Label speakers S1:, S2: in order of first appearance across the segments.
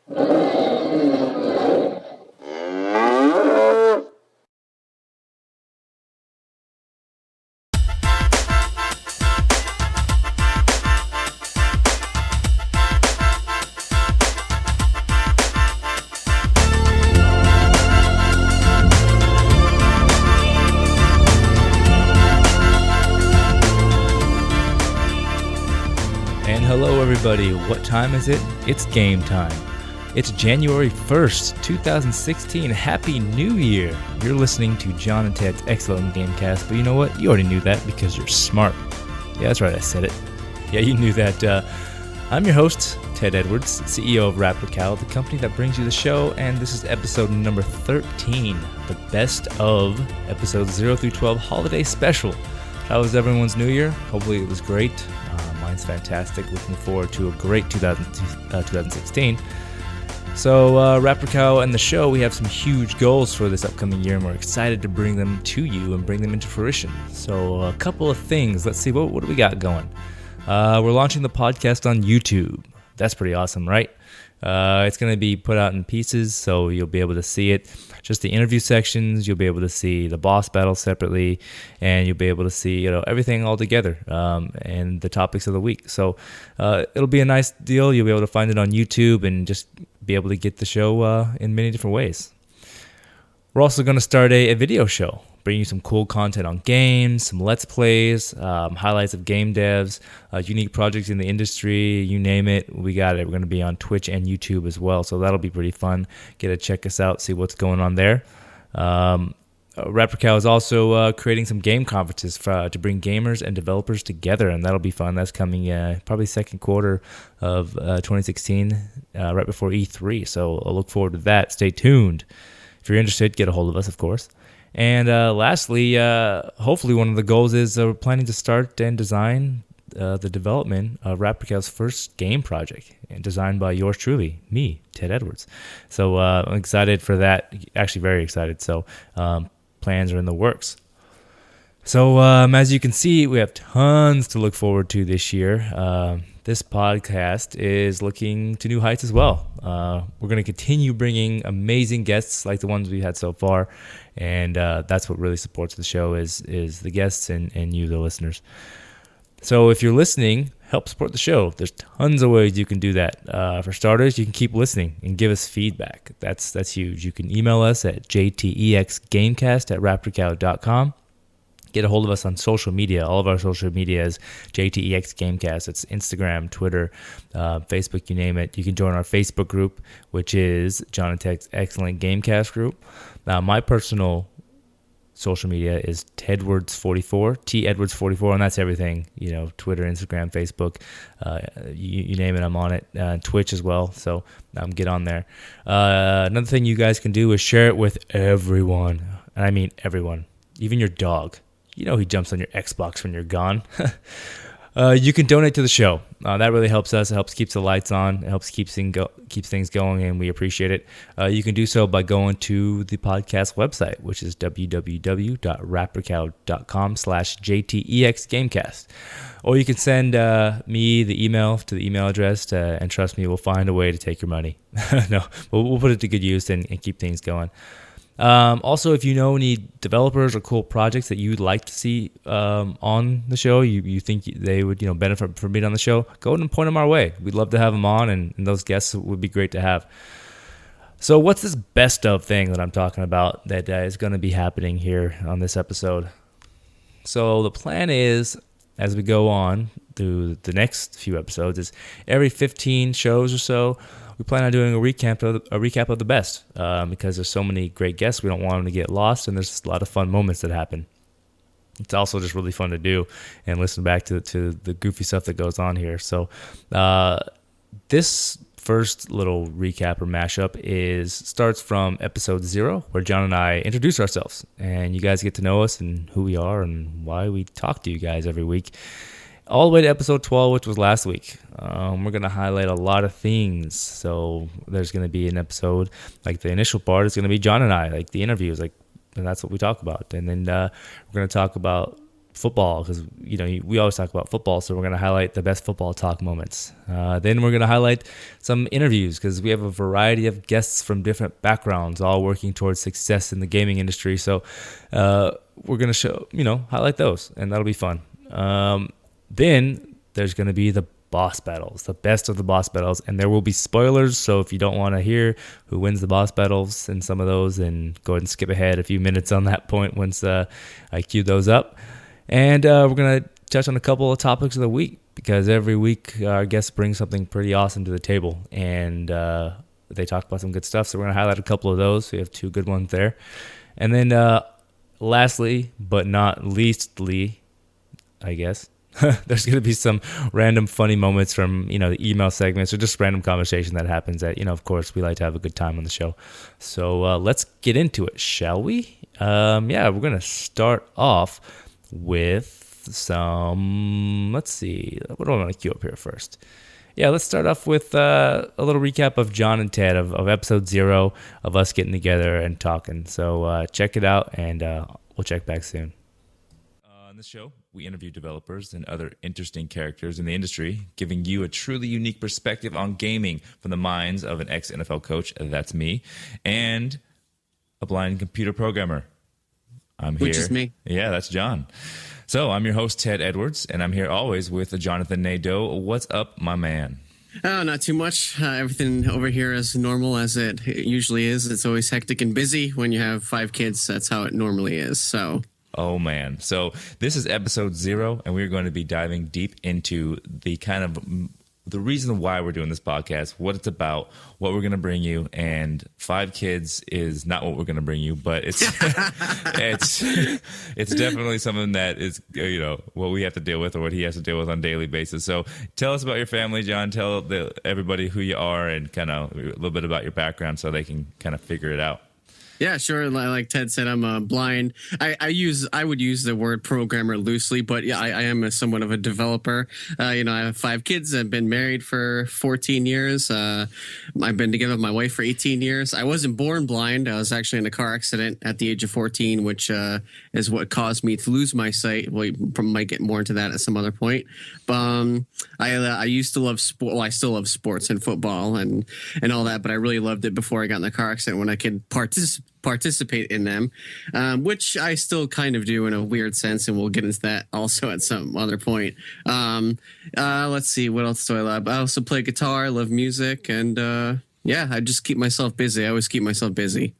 S1: Hello everybody, what time is it? It's game time. It's January 1st, 2016. Happy New Year! You're listening to John and Ted's excellent Gamecast, but you know what? You already knew that because you're smart. Yeah, that's right, I said it. Yeah, you knew that. I'm your host, Ted Edwards, CEO of RaptorCow, the company that brings you the show, and this is episode number 13, the best of episodes 0 through 12 holiday special. How was everyone's New Year? Hopefully it was great. Mine's fantastic. Looking forward to a great 2016. So, RaptorCow and the show, we have some huge goals for this upcoming year, and we're excited to bring them to you and bring them into fruition. So, a couple of things. Let's see, what do we got going? We're launching the podcast on YouTube. That's pretty awesome, right? It's going to be put out in pieces, so you'll be able to see it. Just the interview sections, you'll be able to see the boss battle separately, and you'll be able to see everything all together and the topics of the week. So it'll be a nice deal. You'll be able to find it on YouTube and just be able to get the show in many different ways. We're also going to start a video show, bring you some cool content on games, some Let's Plays, highlights of game devs, unique projects in the industry, you name it, we got it. We're going to be on Twitch and YouTube as well, so that'll be pretty fun. Get to check us out, see what's going on there. RaptorCow is also creating some game conferences to bring gamers and developers together, and that'll be fun. That's coming probably second quarter of 2016, right before E3, so I'll look forward to that. Stay tuned. If you're interested, get a hold of us, of course. And lastly, hopefully one of the goals is we're planning to start and design the development of RaptorCow's first game project, designed by yours truly, me, Ted Edwards. So I'm excited for that, actually very excited. So plans are in the works. So as you can see, we have tons to look forward to this year. This podcast is looking to new heights as well. We're going to continue bringing amazing guests like the ones we've had so far, and that's what really supports the show is the guests and you, the listeners. So if you're listening, help support the show. There's tons of ways you can do that. For starters, you can keep listening and give us feedback. That's huge. You can email us at jtexgamecast@raptorcow.com. Get a hold of us on social media. All of our social media is JTEX Gamecast. It's Instagram, Twitter, Facebook, you name it. You can join our Facebook group, which is John and Tech's Excellent Gamecast group. Now, my personal social media is Tedwards44, Tedwards44, and that's everything. Twitter, Instagram, Facebook, you name it, I'm on it. Twitch as well, so get on there. Another thing you guys can do is share it with everyone, and I mean everyone, even your dog. He jumps on your Xbox when you're gone. You can donate to the show. That really helps us. It helps keep the lights on. It helps keeps things going, and we appreciate it. You can do so by going to the podcast website, which is www.raptorcow.com/JTEXGamecast. Or you can send me the email to the email address, and trust me, we'll find a way to take your money. No, we'll put it to good use and keep things going. Also, if you know any developers or cool projects that you'd like to see on the show, you think they would benefit from being on the show, go ahead and point them our way. We'd love to have them on, and those guests would be great to have. So what's this best of thing that I'm talking about that is going to be happening here on this episode? So the plan is, as we go on through the next few episodes, is every 15 shows or so, we plan on doing a recap of the best because there's so many great guests. We don't want them to get lost, and there's just a lot of fun moments that happen. It's also just really fun to do and listen back to the goofy stuff that goes on here. So this first little recap or mashup starts from episode 0, where John and I introduce ourselves, and you guys get to know us and who we are and why we talk to you guys every week. All the way to episode 12, which was last week. We're going to highlight a lot of things. So there's going to be an episode, like the initial part is going to be John and I, like the interviews, and that's what we talk about. And then we're going to talk about football, because we always talk about football, so we're going to highlight the best football talk moments. Then we're going to highlight some interviews, because we have a variety of guests from different backgrounds, all working towards success in the gaming industry. So we're going to highlight those, and that'll be fun. Then there's going to be the boss battles, the best of the boss battles, and there will be spoilers. So if you don't want to hear who wins the boss battles in some of those, then go ahead and skip ahead a few minutes on that point once I cue those up. And we're going to touch on a couple of topics of the week, because every week our guests bring something pretty awesome to the table, and they talk about some good stuff. So we're going to highlight a couple of those. We have 2 good ones there. And then lastly, but not leastly, I guess, there's going to be some random funny moments from, the email segments, or just random conversation that happens that, of course, we like to have a good time on the show. So let's get into it, shall we? We're going to start off with some, let's see, what do I want to queue up here first? Yeah, let's start off with a little recap of John and Ted, of episode 0, of us getting together and talking. So check it out, and we'll check back soon. On this show, we interview developers and other interesting characters in the industry, giving you a truly unique perspective on gaming from the minds of an ex-NFL coach, that's me, and a blind computer programmer. I'm here.
S2: Which is me.
S1: Yeah, that's John. So I'm your host, Ted Edwards, and I'm here always with Jonathan Nadeau. What's up, my man?
S2: Oh, not too much. Everything over here is normal as it usually is. It's always hectic and busy when you have 5 kids. That's how it normally is. So...
S1: Oh, man. So this is episode 0, and we're going to be diving deep into the kind of the reason why we're doing this podcast, what it's about, what we're going to bring you. And 5 kids is not what we're going to bring you, but it's it's definitely something that is, what we have to deal with, or what he has to deal with on a daily basis. So tell us about your family, John. Tell everybody who you are, and kind of a little bit about your background so they can kind of figure it out.
S2: Yeah, sure. Like Ted said, I'm blind. I would use the word programmer loosely, but yeah, I am somewhat of a developer. I have 5 kids. I've been married for 14 years. I've been together with my wife for 18 years. I wasn't born blind. I was actually in a car accident at the age of 14, which is what caused me to lose my sight. We might get more into that at some other point. But I used to love sport. Well, I still love sports and football and all that, but I really loved it before I got in the car accident, when I could participate in them, which I still kind of do in a weird sense, and we'll get into that also at some other point. Let's see, what else do I love? I also play guitar, I love music, and I just keep myself busy. I always keep myself busy.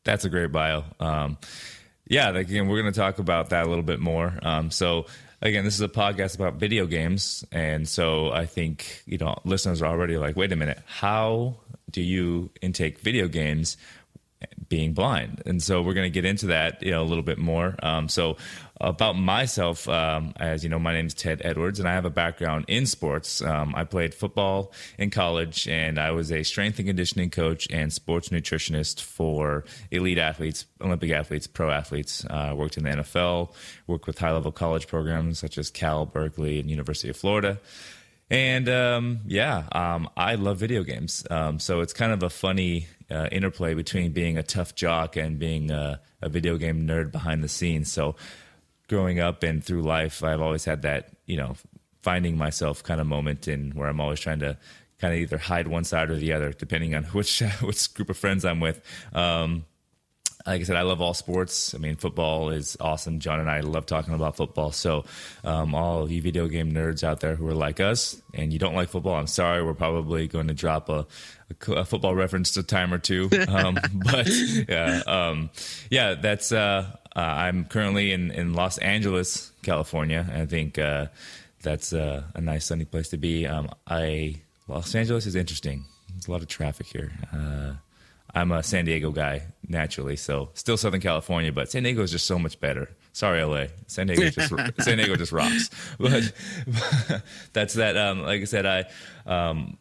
S1: That's a great bio. Again, we're going to talk about that a little bit more. So again, this is a podcast about video games, and so I think listeners are already like, wait a minute, how do you intake video games being blind? And so we're going to get into that a little bit more. So about myself, as you know, my name is Ted Edwards, and I have a background in sports. I played football in college, and I was a strength and conditioning coach and sports nutritionist for elite athletes, Olympic athletes, pro athletes. Worked in the NFL, worked with high-level college programs such as Cal, Berkeley, and University of Florida. And I love video games. So it's kind of a funny interplay between being a tough jock and being a video game nerd behind the scenes. So growing up and through life, I've always had that, finding myself kind of moment in where I'm always trying to kind of either hide one side or the other, depending on which group of friends I'm with. Like I said, I love all sports. I mean, football is awesome. John and I love talking about football. So all of you video game nerds out there who are like us and you don't like football, I'm sorry. We're probably going to drop a football reference a time or two. That's I'm currently in Los Angeles, California. I think that's a nice sunny place to be. Los Angeles is interesting. There's a lot of traffic here. I'm a San Diego guy naturally, so still Southern California, but San Diego is just so much better. Sorry, LA. San Diego just rocks. But that's that. Like I said, I've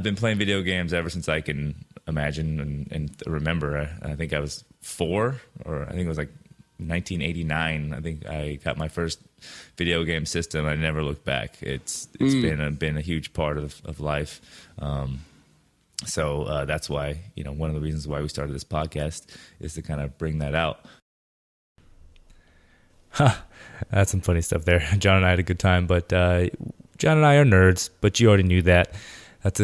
S1: been playing video games ever since I can imagine and remember. I think I was 4, or I think it was like 1989. I think I got my first video game system. I never looked back. It's been a huge part of life. So that's why, one of the reasons why we started this podcast is to kind of bring that out. That's some funny stuff there. John and I had a good time, but John and I are nerds, but you already knew that. That's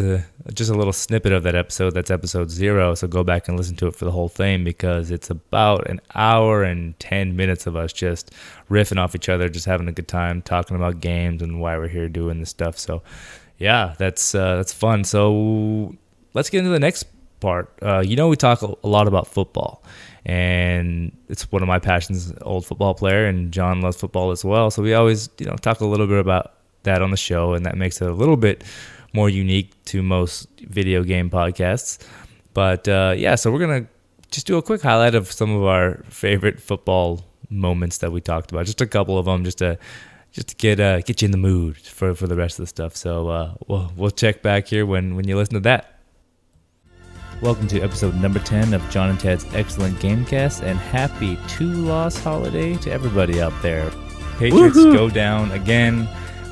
S1: just a little snippet of that episode. That's episode 0, so go back and listen to it for the whole thing because it's about an hour and 10 minutes of us just riffing off each other, just having a good time, talking about games and why we're here doing this stuff. So, yeah, that's fun. So let's get into the next part. We talk a lot about football, and it's one of my passions, old football player, and John loves football as well. So we always, talk a little bit about that on the show, and that makes it a little bit more unique to most video game podcasts. But so we're going to just do a quick highlight of some of our favorite football moments that we talked about. Just a couple of them just to get you in the mood for the rest of the stuff. So we'll check back here when you listen to that. Welcome to episode number 10 of John and Ted's Excellent Gamecast, and happy 2-loss holiday to everybody out there. Patriots go down again.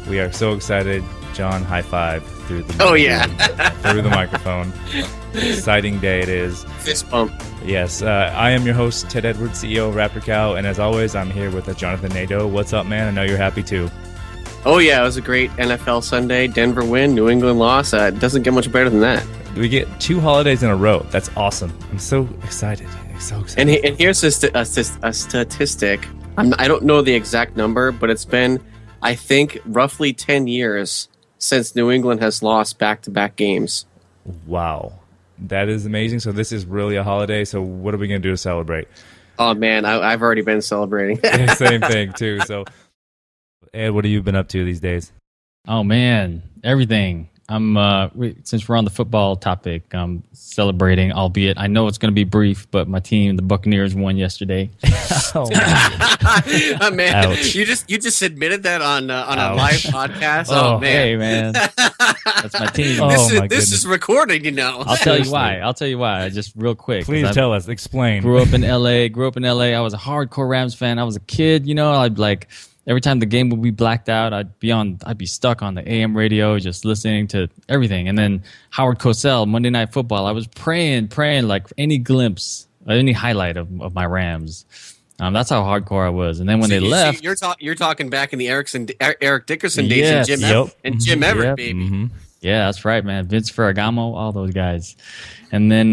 S1: We are so excited. John, high five through the through the microphone. Exciting day it is.
S2: Fist bump.
S1: Yes, I am your host, Ted Edwards, CEO of RaptorCow, and as always, I'm here with Jonathan Nadeau. What's up, man? I know you're happy too.
S2: Oh yeah, it was a great NFL Sunday. Denver win, New England loss. It doesn't get much better than that.
S1: We get 2 holidays in a row. That's awesome. I'm so excited.
S2: And here's a statistic. I don't know the exact number, but it's been, I think, roughly 10 years since New England has lost back-to-back games.
S1: Wow. That is amazing. So this is really a holiday. So what are we going to do to celebrate?
S2: Oh, man, I've already been celebrating.
S1: Yeah, same thing, too. So, Ed, what have you been up to these days?
S3: Oh, man, everything. Since we're on the football topic, I'm celebrating, albeit I know it's going to be brief, but my team, the Buccaneers, won yesterday.
S1: Oh,
S2: man,
S1: ouch.
S2: you just admitted that on a live podcast.
S3: Oh,
S2: man,
S3: hey, man, that's my team.
S2: This is recording,
S3: I'll tell you why. Just real quick.
S1: Please tell us. Explain.
S3: Grew up in LA. I was a hardcore Rams fan. I was a kid. I'd like. Every time the game would be blacked out, I'd be stuck on the AM radio, just listening to everything. And then Howard Cosell, Monday Night Football, I was praying like any glimpse, any highlight of my Rams. That's how hardcore I was. And then when they left,
S2: you're talking back in the Eric Dickerson days, and Jim Everett, baby.
S1: Mm-hmm.
S3: Yeah, that's right, man. Vince Ferragamo, all those guys. And then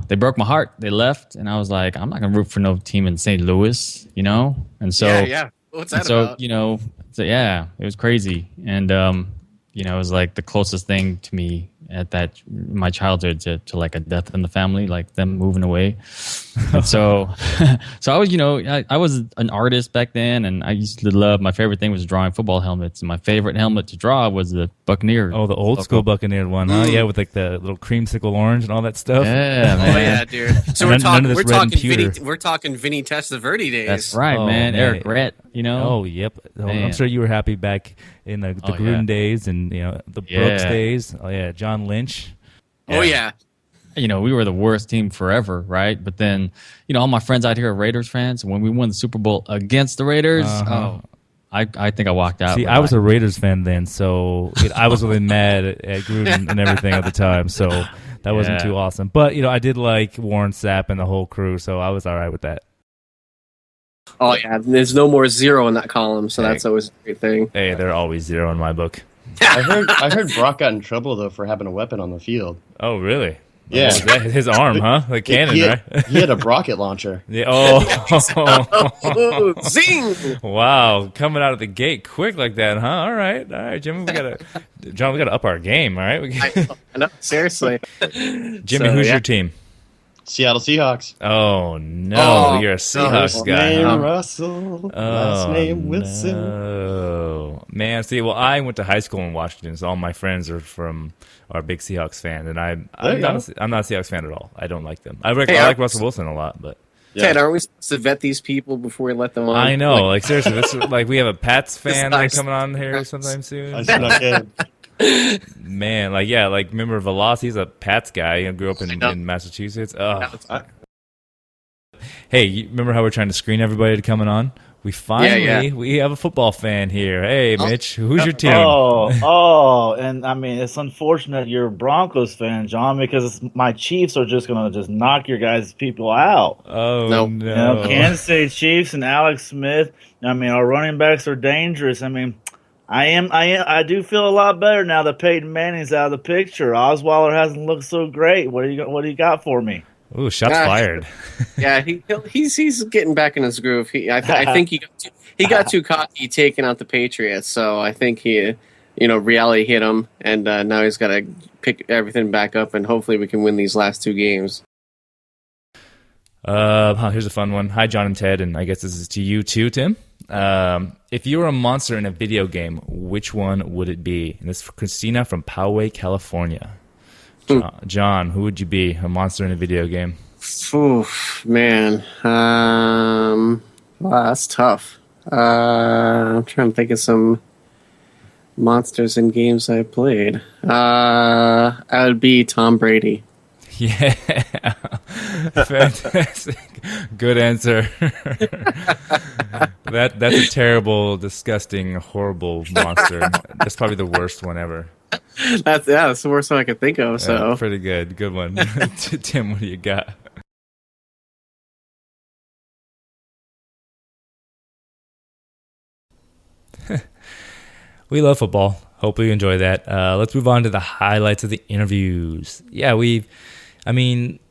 S3: they broke my heart. They left, and I was like, I'm not gonna root for no team in St. Louis, And so
S2: yeah. What's that about?
S3: It was crazy. And, it was like the closest thing to me at my childhood to like a death in the family, like them moving away. And so I was, I was an artist back then, and I used to love, my favorite thing was drawing football helmets. And my favorite helmet to draw was the Buccaneer.
S1: Oh, the old school Buccaneer one, huh? Yeah, with like the little creamsicle orange and all that stuff.
S3: Yeah, man.
S2: Oh yeah, dude. So we're talking Vinny Testaverde days.
S3: That's right, man. Eric Rhett,
S1: Oh, yep. I'm sure you were happy back in the Gruden days and the Brooks days. Oh yeah, John Lynch.
S2: Oh yeah.
S3: We were the worst team forever, right? But then, all my friends out here are Raiders fans. When we won the Super Bowl against the Raiders, I think I walked out.
S1: See, I was a Raiders fan then, so I was really mad at Gruden and everything at the time. So that wasn't too awesome. But I did like Warren Sapp and the whole crew, so I was all right with that.
S2: Oh yeah, there's no more 0 in that column, so that's always a great thing.
S1: Hey, they're always 0 in my book.
S4: I heard Brock got in trouble though for having a weapon on the field.
S1: Oh really?
S4: Yeah,
S1: his arm, huh? Like cannon, right?
S4: He had a rocket launcher.
S1: Yeah.
S2: Oh, zing!
S1: Wow, coming out of the gate quick like that, huh? All right, Jimmy. We gotta up our game. All right.
S2: I know, seriously.
S1: Jimmy, who's your team?
S4: Seattle Seahawks.
S1: Oh no, you're a Seahawks guy.
S4: Name Russell. Last name Wilson.
S1: Oh man, see, well, I went to high school in Washington, so all my friends are big Seahawks fans, and I'm not a Seahawks fan at all. I don't like them. I like Russell Wilson a lot, but
S2: Ted, aren't we supposed to vet these people before we let them on?
S1: I know, like seriously, this is, like we have a Pats fan coming on here sometime soon.
S4: I snuck in.
S1: Man, remember Velas? He's a Pats guy. He grew up in Massachusetts. Oh. Hey, you remember how we're trying to screen everybody to coming on? We finally we have a football fan here. Hey, Mitch, who's your team?
S5: And I mean, it's unfortunate you're a Broncos fan, John, because my Chiefs are just gonna just knock your guys' people out.
S1: Oh
S2: No.
S1: no!
S5: You know, Kansas City Chiefs and Alex Smith. I mean, our running backs are dangerous. I mean, I do feel a lot better now that Peyton Manning's out of the picture. Osweiler hasn't looked so great. What do you got for me?
S1: Ooh, shots fired.
S2: Yeah, he's getting back in his groove. I think he got too cocky taking out the Patriots. So I think reality hit him, and now he's got to pick everything back up, and hopefully we can win these last 2 games.
S1: Here's a fun one. Hi, John and Ted, and I guess this is to you too, Tim. If you were a monster in a video game, which one would it be? And this is for Christina from Poway, California. John, who would you be? A monster in a video game?
S2: Oof, man. Wow, that's tough. I'm trying to think of some monsters in games I played. I would be Tom Brady.
S1: Yeah. Fantastic. Good answer. That's a terrible, disgusting, horrible monster. That's probably the worst one ever.
S2: That's the worst one I could think of. So
S1: pretty good. Good one. Tim, what do you got? We love football. Hope you enjoy that. Let's move on to the highlights of the interviews. Yeah, the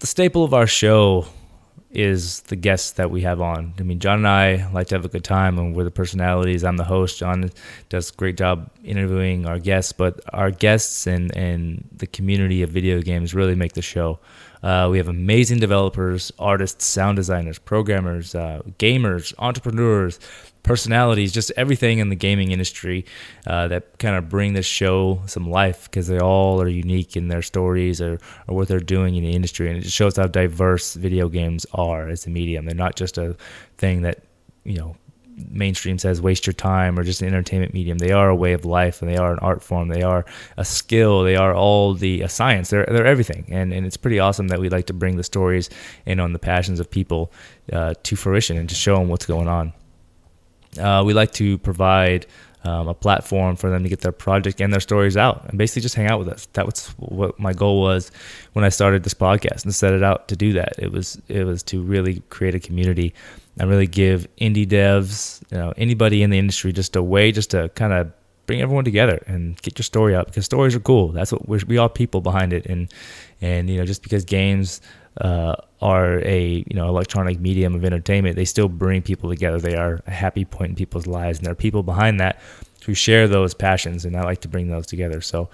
S1: staple of our show is the guests that we have on. I mean, John and I like to have a good time, and we're the personalities. I'm the host. John does a great job interviewing our guests, but our guests and the community of video games really make the show. We have amazing developers, artists, sound designers, programmers, gamers, entrepreneurs, personalities, just everything in the gaming industry that kind of bring this show some life, because they all are unique in their stories or what they're doing in the industry. And it just shows how diverse video games are as a medium. They're not just a thing that, mainstream says waste your time or just an entertainment medium. They are a way of life, and they are an art form. They are a skill. They are all a science. They're everything. And it's pretty awesome that we like to bring the stories and on the passions of people to fruition and to show them what's going on. We like to provide a platform for them to get their project and their stories out and basically just hang out with us. That was what my goal was when I started this podcast and set it out to do that. It was to really create a community and really give indie devs, anybody in the industry, just a way just to kind of bring everyone together and get your story out, because stories are cool. That's what we are, people behind it. And just because games are a electronic medium of entertainment, they still bring people together. They are a happy point in people's lives, and there are people behind that who share those passions, and I like to bring those together. So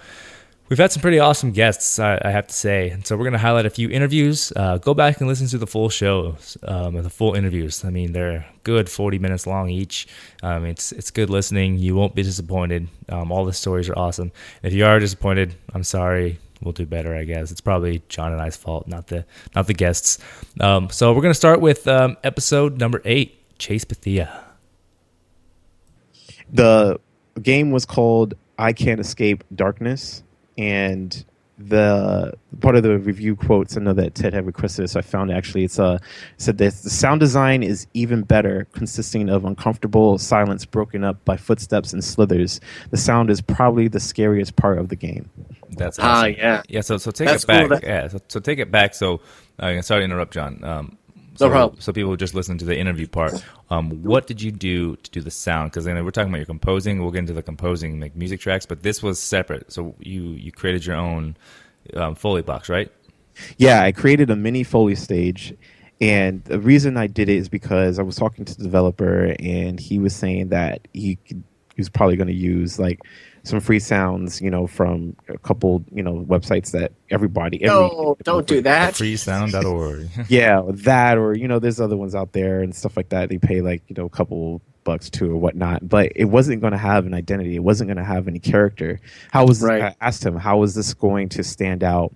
S1: we've had some pretty awesome guests, I have to say, and so we're going to highlight a few interviews. Go back and listen to the full shows, the full interviews. I mean, they're good 40 minutes long each. It's good listening. You won't be disappointed. All the stories are awesome. If you are disappointed, I'm sorry. We'll do better, I guess. It's probably John and I's fault, not the guests. So we're going to start with episode number 8, Chase Bethia.
S6: The game was called I Can't Escape Darkness, and the part of the review quotes, I know that Ted had requested it, so I found it. Actually, it said that the sound design is even better, consisting of uncomfortable silence broken up by footsteps and slithers. The sound is probably the scariest part of the game.
S1: That's awesome.
S2: Yeah.
S1: So take
S2: That's
S1: it back.
S2: cool.
S1: Yeah. So take it back. So sorry to interrupt, John.
S2: No problem.
S1: So people just listen to the interview part. What did you do to do the sound? Because we're talking about your composing. We'll get into the composing, make music tracks, but this was separate. So you created your own Foley box, right?
S6: Yeah, I created a mini Foley stage, and the reason I did it is because I was talking to the developer, and he was saying that he was probably going to use like some free sounds, from a couple, websites that
S2: don't do that.
S1: Freesound.org.
S6: Yeah, that, or there's other ones out there and stuff like that. They pay like a couple bucks too or whatnot, but it wasn't going to have an identity. It wasn't going to have any character. I asked him, how is this going to stand out,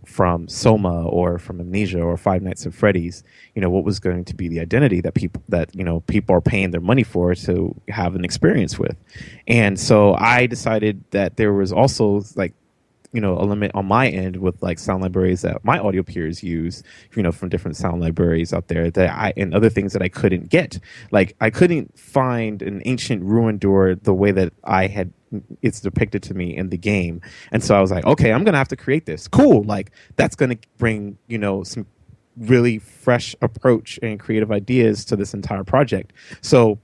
S6: from Soma or from Amnesia or Five Nights at Freddy's? What was going to be the identity that people are paying their money for to have an experience with? And so I decided that there was also like a limit on my end with like sound libraries that my audio peers use, from different sound libraries out there and other things that I couldn't get. Like I couldn't find an ancient ruined door the way that it's depicted to me in the game. And so I was like, okay, I'm going to have to create this. Cool. Like that's going to bring, some really fresh approach and creative ideas to this entire project. So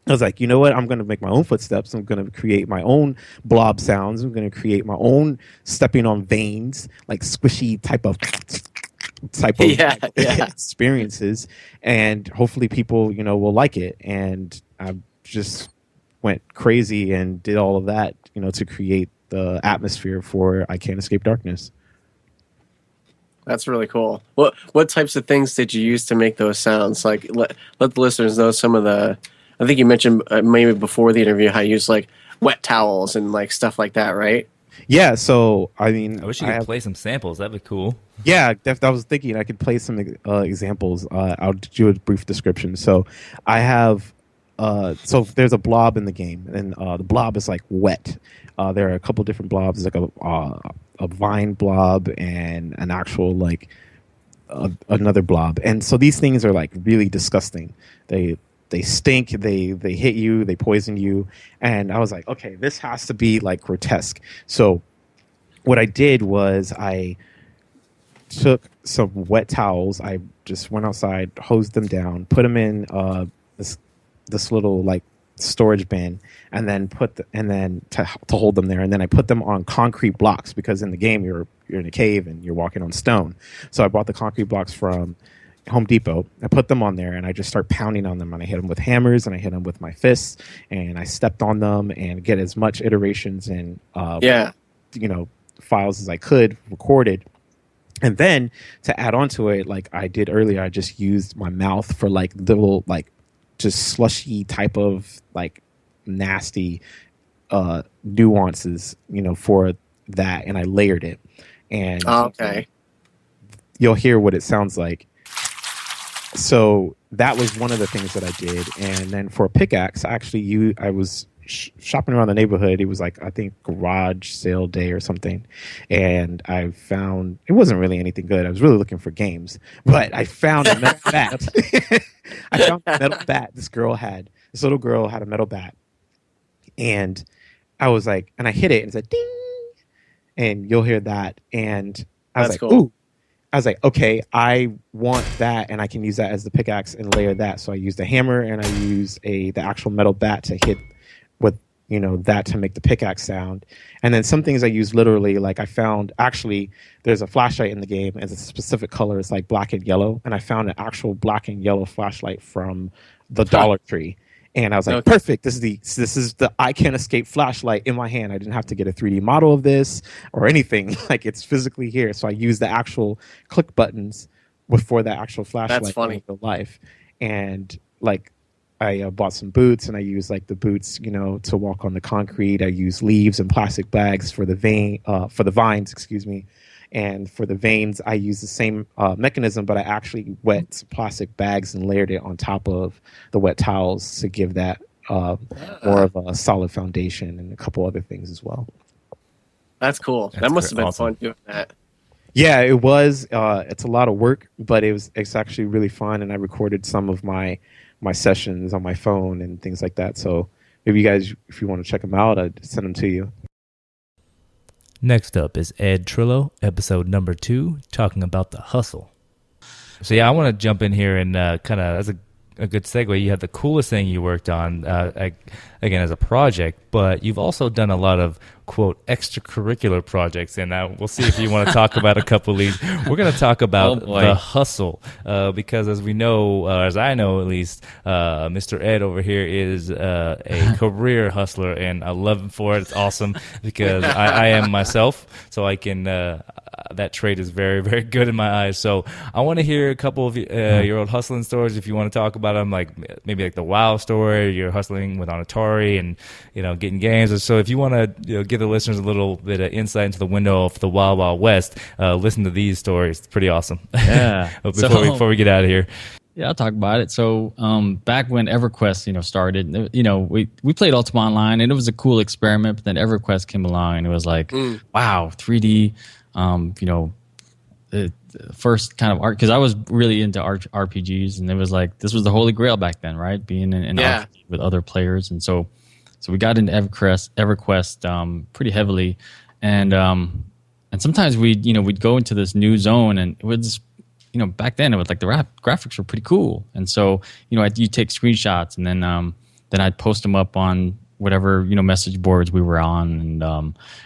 S6: I was like, you know what? I'm going to make my own footsteps. I'm going to create my own blob sounds. I'm going to create my own stepping on veins, like squishy type of experiences. And hopefully people, will like it. And I just went crazy and did all of that, to create the atmosphere for I Can't Escape Darkness.
S7: That's really cool. What types of things did you use to make those sounds? Like let the listeners know some of the. I think you mentioned maybe before the interview how you use like wet towels and like stuff like that, right?
S6: Yeah. So I mean,
S1: I wish you could play some samples. That'd be cool.
S6: Yeah, I was thinking I could play some examples. I'll do a brief description. So I have. So there's a blob in the game, and the blob is like wet. There are a couple different blobs, like a vine blob and an actual like another blob. And so these things are like really disgusting. They stink, they hit you, they poison you. And I was like, okay, this has to be like grotesque. So what I did was I took some wet towels. I just went outside, hosed them down, put them in this little like storage bin, and then to hold them there. And then I put them on concrete blocks because in the game you're in a cave and you're walking on stone. So I bought the concrete blocks from Home Depot. I put them on there and I just start pounding on them, and I hit them with hammers and I hit them with my fists, and I stepped on them and get as much iterations and files as I could recorded. And then to add on to it, like I did earlier, I just used my mouth for like little like just slushy type of like nasty nuances, for that, and I layered it. And you'll hear what it sounds like. So that was one of the things that I did. And then for a pickaxe, I was shopping around the neighborhood. It was like, I think garage sale day or something. And I found, it wasn't really anything good. I was really looking for games, but I found a metal bat. I found a metal bat. This little girl had a metal bat. And I was like, and I hit it and it said ding. And you'll hear that. And I was cool. Ooh. I was like, okay, I want that, and I can use that as the pickaxe and layer that. So I used a hammer, and I used the actual metal bat to hit with, that to make the pickaxe sound. And then some things I use literally, like I found, actually, there's a flashlight in the game, and it's a specific color. It's like black and yellow, and I found an actual black and yellow flashlight from the Dollar Tree. And I was like, perfect. This is the I Can't Escape flashlight in my hand. I didn't have to get a 3D model of this or anything. Like it's physically here. So I used the actual click buttons before the actual flashlight.
S7: That's funny.
S6: In real life. And like I bought some boots, and I used like the boots, to walk on the concrete. I used leaves and plastic bags for the vines, excuse me. And for the veins, I used the same mechanism, but I actually wet some plastic bags and layered it on top of the wet towels to give that more of a solid foundation, and a couple other things as well.
S7: That's cool. That must have been fun doing that.
S6: Yeah, it was. It's a lot of work, but it's actually really fun, and I recorded some of my sessions on my phone and things like that. So maybe you guys, if you want to check them out, I'd send them to you.
S1: Next up is Ed Trillo, episode number 2, talking about the hustle. So yeah, I want to jump in here and kind of, as a good segue, you have the coolest thing you worked on, again, as a project, but you've also done a lot of, quote, extracurricular projects, and we'll see if you want to talk about a couple of these. We're going to talk about the hustle, because as we know, as I know at least, Mr. Ed over here is a career hustler, and I love him for it. It's awesome, because I am myself, so I can... that trait is very, very good in my eyes. So I want to hear a couple of your old hustling stories, if you want to talk about them, like maybe like the WoW story, you're hustling with on Atari and, getting games. So if you want to give the listeners a little bit of insight into the window of the Wild Wild West, listen to these stories. It's pretty awesome.
S3: Yeah.
S1: Before we get out of here.
S3: Yeah, I'll talk about it. So, back when EverQuest, started, we played Ultima Online, and it was a cool experiment. But then EverQuest came along, and it was like, wow, 3D. The first kind of art, because I was really into RPGs, and it was like this was the holy grail back then, right? Being in RPG with other players, and so we got into EverQuest pretty heavily, and sometimes we'd go into this new zone, and it was. Back then it was like the graphics were pretty cool, and so you take screenshots, and then I'd post them up on whatever message boards we were on,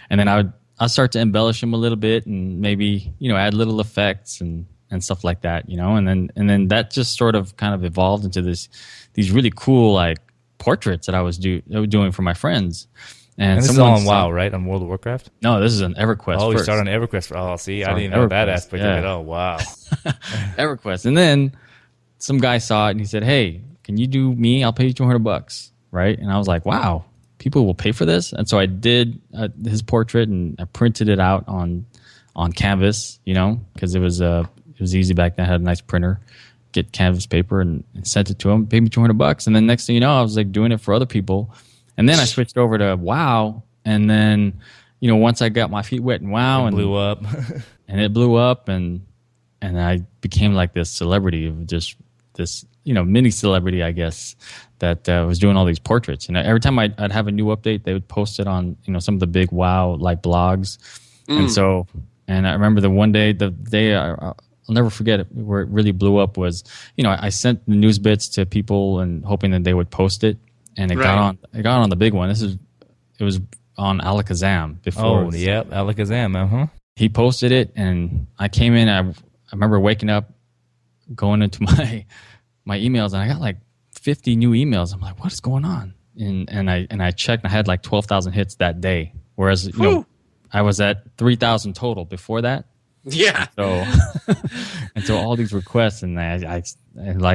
S3: and then I'd start to embellish them a little bit, and maybe add little effects and stuff like that, and then that just sort of kind of evolved into these really cool like portraits that I was doing for my friends.
S1: And this is all on WoW, right? On World of Warcraft?
S3: No, this is an EverQuest.
S1: Oh, you
S3: first.
S1: started on EverQuest. Oh, see, I didn't know that aspect of it. Oh, wow.
S3: EverQuest. And then some guy saw it and he said, "Hey, can you do me? I'll pay you $200." Right? And I was like, "Wow, people will pay for this?" And so I did his portrait, and I printed it out on canvas, because it was easy back then. I had a nice printer. Get canvas paper and sent it to him. Paid me $200, and then next thing you know, I was like doing it for other people. And then I switched over to WoW, and then, once I got my feet wet in WoW,
S1: and blew up,
S3: and it blew up, and I became like this celebrity of just this, mini celebrity, I guess, that was doing all these portraits. And every time I'd have a new update, they would post it on, some of the big WoW like blogs, and I remember the day I'll never forget it, where it really blew up was, I sent the news bits to people and hoping that they would post it. And it got on the big one. It was on Alakazam before.
S1: Oh, yep, Alakazam,
S3: He posted it, and I came in. I remember waking up, going into my emails, and I got like 50 new emails. I'm like, what is going on? And I checked, and I had like 12,000 hits that day. Whereas I was at 3,000 total before that.
S7: Yeah.
S3: So and so all these requests, and I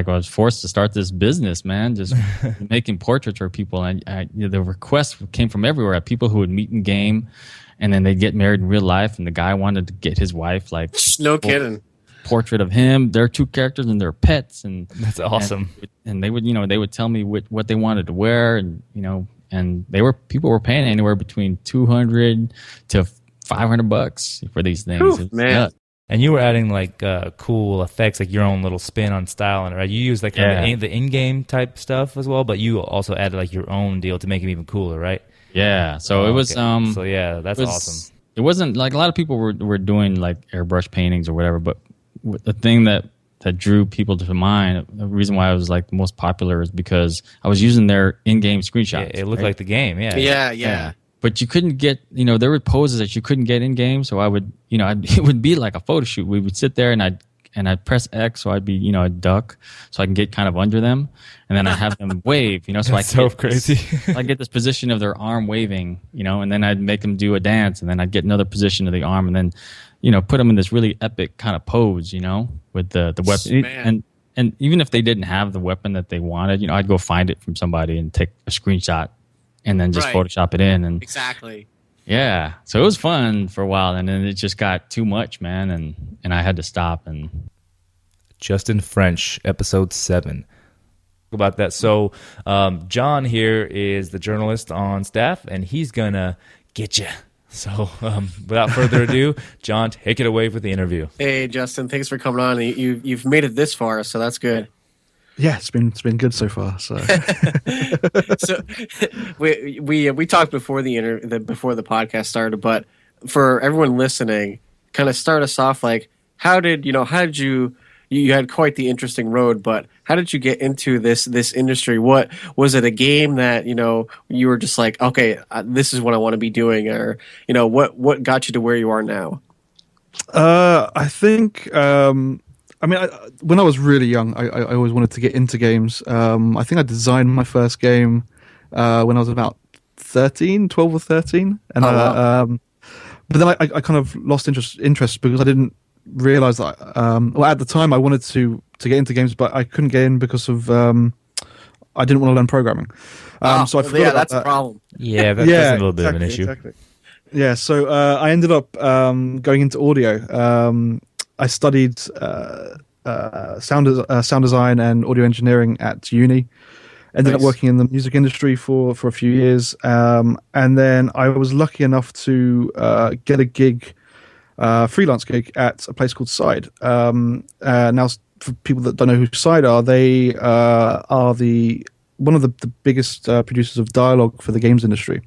S3: was forced to start this business, man, just making portraits for people. And the requests came from everywhere. People who would meet in game, and then they'd get married in real life, and the guy wanted to get his wife like
S7: no kidding
S3: portrait of him, their two characters and their pets, and
S1: that's awesome.
S3: And they would tell me what they wanted to wear, and and people were paying anywhere between $200 to $500 for these things.
S7: Ooh, man.
S3: Yeah.
S1: And you were adding like cool effects, like your own little spin on style, and right? You use like the in-game type stuff as well, but you also added like your own deal to make it even cooler, right?
S3: Yeah. So it was.
S1: So yeah, that's awesome.
S3: It wasn't like a lot of people were doing like airbrush paintings or whatever, but the thing that drew people to mind, the reason why I was like the most popular is because I was using their in-game screenshots.
S1: Yeah, it looked like the game.
S7: Yeah.
S3: But you couldn't get, there were poses that you couldn't get in game. So I would, it would be like a photo shoot. We would sit there and I'd press X, so I'd be, I'd duck, so I can get kind of under them, and then I have them wave, so
S1: That's so crazy.
S3: I get this position of their arm waving, and then I'd make them do a dance, and then I'd get another position of the arm, and then, put them in this really epic kind of pose, with the weapon.
S7: Man.
S3: And even if they didn't have the weapon that they wanted, I'd go find it from somebody and take a screenshot. And then just Photoshop it in, and
S7: exactly.
S3: Yeah, so it was fun for a while, and then it just got too much, man, and I had to stop. And
S1: Justin French, episode 7. About that. So John here is the journalist on staff, and he's gonna get you. So without further ado, John, take it away with the interview.
S7: Hey, Justin, thanks for coming on. You've made it this far, so that's good.
S8: Yeah, it's been good so far. So,
S7: so we talked before before the podcast started, but for everyone listening, kind of start us off like how did you had quite the interesting road, but how did you get into this industry? What was it, a game that you were just like, okay, this is what I want to be doing, or what got you to where you are now?
S8: I think. When I was really young, I always wanted to get into games. I think I designed my first game when I was about 12 or 13. And but then I kind of lost interest because I didn't realize that. At the time, I wanted to get into games, but I couldn't get in because of I didn't want to learn programming. So I forgot
S7: that's
S8: that.
S7: a problem.
S1: Yeah, that's a little bit of an issue.
S8: Exactly. Yeah, so I ended up going into audio. I studied sound design and audio engineering at uni. Ended up working in the music industry for a few years, and then I was lucky enough to get a gig, freelance gig at a place called Side. Now, for people that don't know who Side are, they are one of the biggest producers of dialogue for the games industry.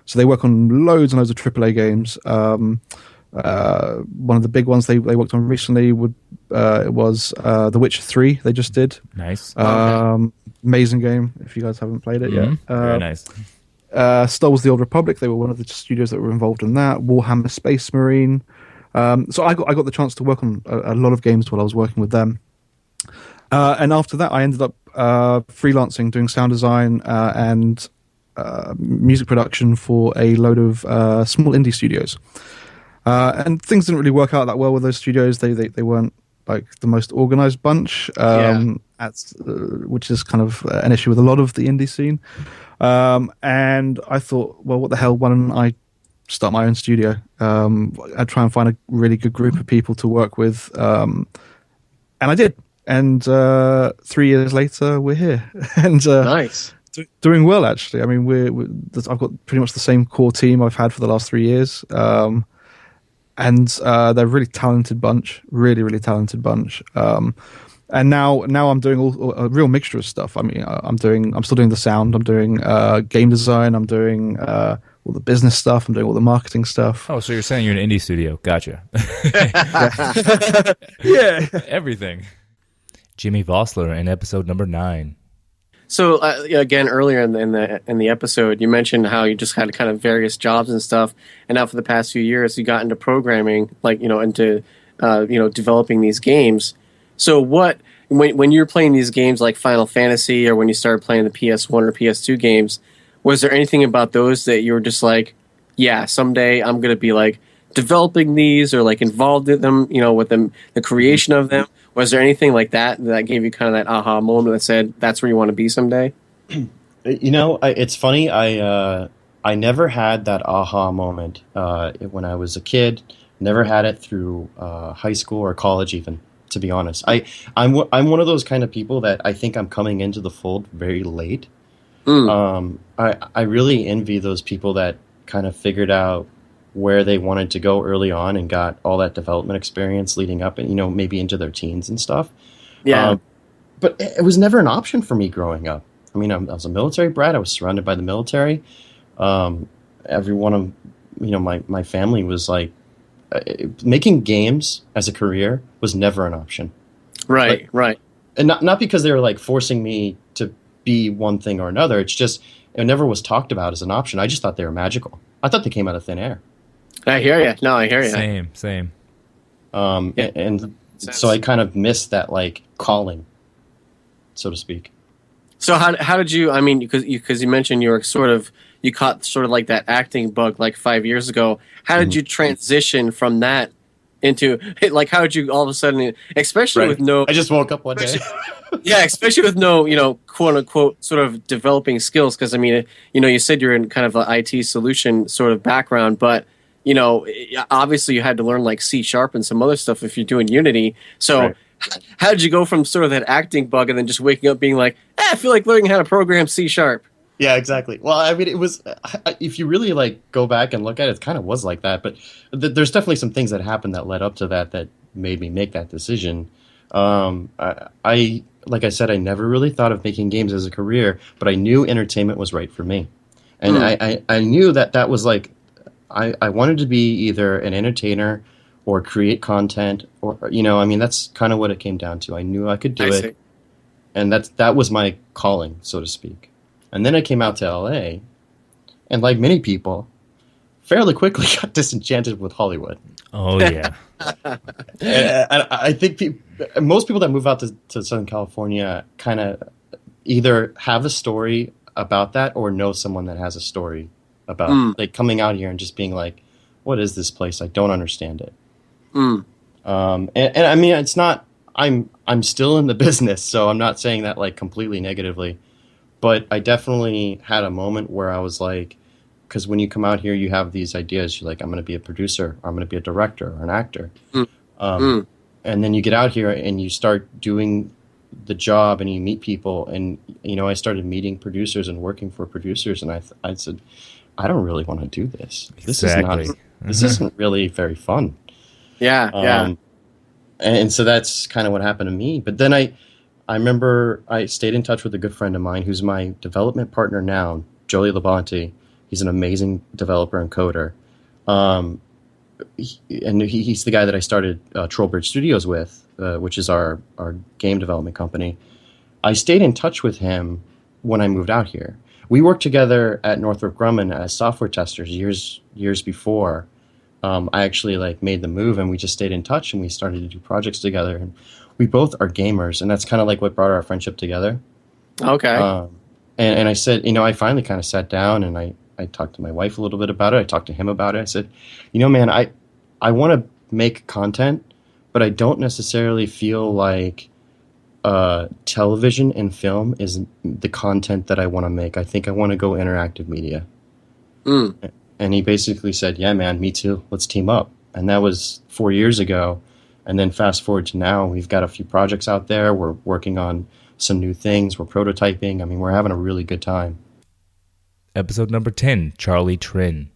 S8: So they work on loads and loads of AAA games. One of the big ones they worked on recently was The Witcher 3. They just did.
S1: Nice.
S8: Amazing game. If you guys haven't played it yet,
S1: very nice.
S8: Star Wars: The Old Republic. They were one of the studios that were involved in that. Warhammer Space Marine. So I got the chance to work on a lot of games while I was working with them. And after that, I ended up freelancing, doing sound design and music production for a load of small indie studios. And things didn't really work out that well with those studios. They weren't like the most organized bunch, which is kind of an issue with a lot of the indie scene. And I thought, well, what the hell? Why don't I start my own studio? I'd try and find a really good group of people to work with. And I did. And 3 years later, we're here. And
S7: Nice.
S8: Doing well, actually. I mean, I've got pretty much the same core team I've had for the last 3 years. And they're a really talented bunch, really talented bunch. And now I'm doing a real mixture of stuff. I mean, I'm still doing the sound. I'm doing game design. I'm doing all the business stuff. I'm doing all the marketing stuff.
S1: Oh, so you're saying you're an indie studio? Gotcha.
S8: Yeah,
S1: everything. Jimmy Vossler in episode number 9.
S7: So again, earlier in the episode, you mentioned how you just had kind of various jobs and stuff, and now for the past few years, you got into programming, like into developing these games. So when you're playing these games like Final Fantasy, or when you started playing the PS1 or PS2 games, was there anything about those that you were just like, yeah, someday I'm going to be like developing these or like involved in them, with them, the creation of them? Was there anything like that gave you kind of that aha moment that said that's where you want to be someday?
S4: It's funny. I never had that aha moment when I was a kid. Never had it through high school or college, even. To be honest, I'm one of those kind of people that I think I'm coming into the fold very late. I really envy those people that kind of figured out where they wanted to go early on and got all that development experience leading up and, maybe into their teens and stuff.
S7: Yeah.
S4: But it was never an option for me growing up. I mean, I was a military brat. I was surrounded by the military. Every one of, my family was like, making games as a career was never an option.
S7: Right.
S4: And not because they were like forcing me to be one thing or another. It's just, it never was talked about as an option. I just thought they were magical. I thought they came out of thin air.
S7: I hear you. No, I hear you.
S1: Same.
S4: And so I kind of missed that like calling, so to speak.
S7: So how did you? I mean, because you mentioned you caught sort of like that acting bug like 5 years ago. How did you transition from that into like? How did you all of a sudden, especially with no?
S4: I just woke up one day.
S7: Yeah, especially with no, quote unquote, sort of developing skills. Because I mean, you said you're in kind of an IT solution sort of background, but obviously you had to learn like C# and some other stuff if you're doing Unity. So
S4: Right.
S7: How did you go from sort of that acting bug and then just waking up being like, I feel like learning how to program C#?
S4: Yeah, exactly. Well, I mean, it was, if you really like go back and look at it, it kind of was like that. But there's definitely some things that happened that led up to that made me make that decision. I like I said, I never really thought of making games as a career, but I knew entertainment was right for me. And I knew that was like, I wanted to be either an entertainer or create content or, I mean, that's kind of what it came down to. I knew I could do it. And that was my calling, so to speak. And then I came out to LA, and like many people, fairly quickly got disenchanted with Hollywood.
S1: Oh, yeah.
S4: And I think most people that move out to Southern California kind of either have a story about that or know someone that has a story about like coming out here and just being like, what is this place? I don't understand it. And I mean, it's not, I'm still in the business, so I'm not saying that like completely negatively, but I definitely had a moment where I was like, because when you come out here, you have these ideas. You're like, I'm going to be a producer, or I'm going to be a director or an actor. And and then you get out here and you start doing the job and you meet people, and I started meeting producers and working for producers, and I said, I don't really want to do this.
S1: Exactly.
S4: This isn't really very fun.
S7: Yeah.
S4: And so that's kind of what happened to me. But then I remember I stayed in touch with a good friend of mine who's my development partner now, Joey Labonte. He's an amazing developer and coder. He's the guy that I started Trollbird Studios with, which is our game development company. I stayed in touch with him when I moved out here. We worked together at Northrop Grumman as software testers years before. I actually made the move, and we just stayed in touch, and we started to do projects together. And we both are gamers, and that's kind of what brought our friendship together.
S7: Okay.
S4: And I said, I finally kind of sat down and I talked to my wife a little bit about it. I talked to him about it. I said, man, I want to make content, but I don't necessarily feel like television and film is the content that I want to make. I think I want to go interactive media. And he basically said, yeah, man, me too. Let's team up. And that was 4 years ago. And then fast forward to now, we've got a few projects out there. We're working on some new things. We're prototyping. I mean, we're having a really good time.
S1: Episode number 10, Charlie Trin.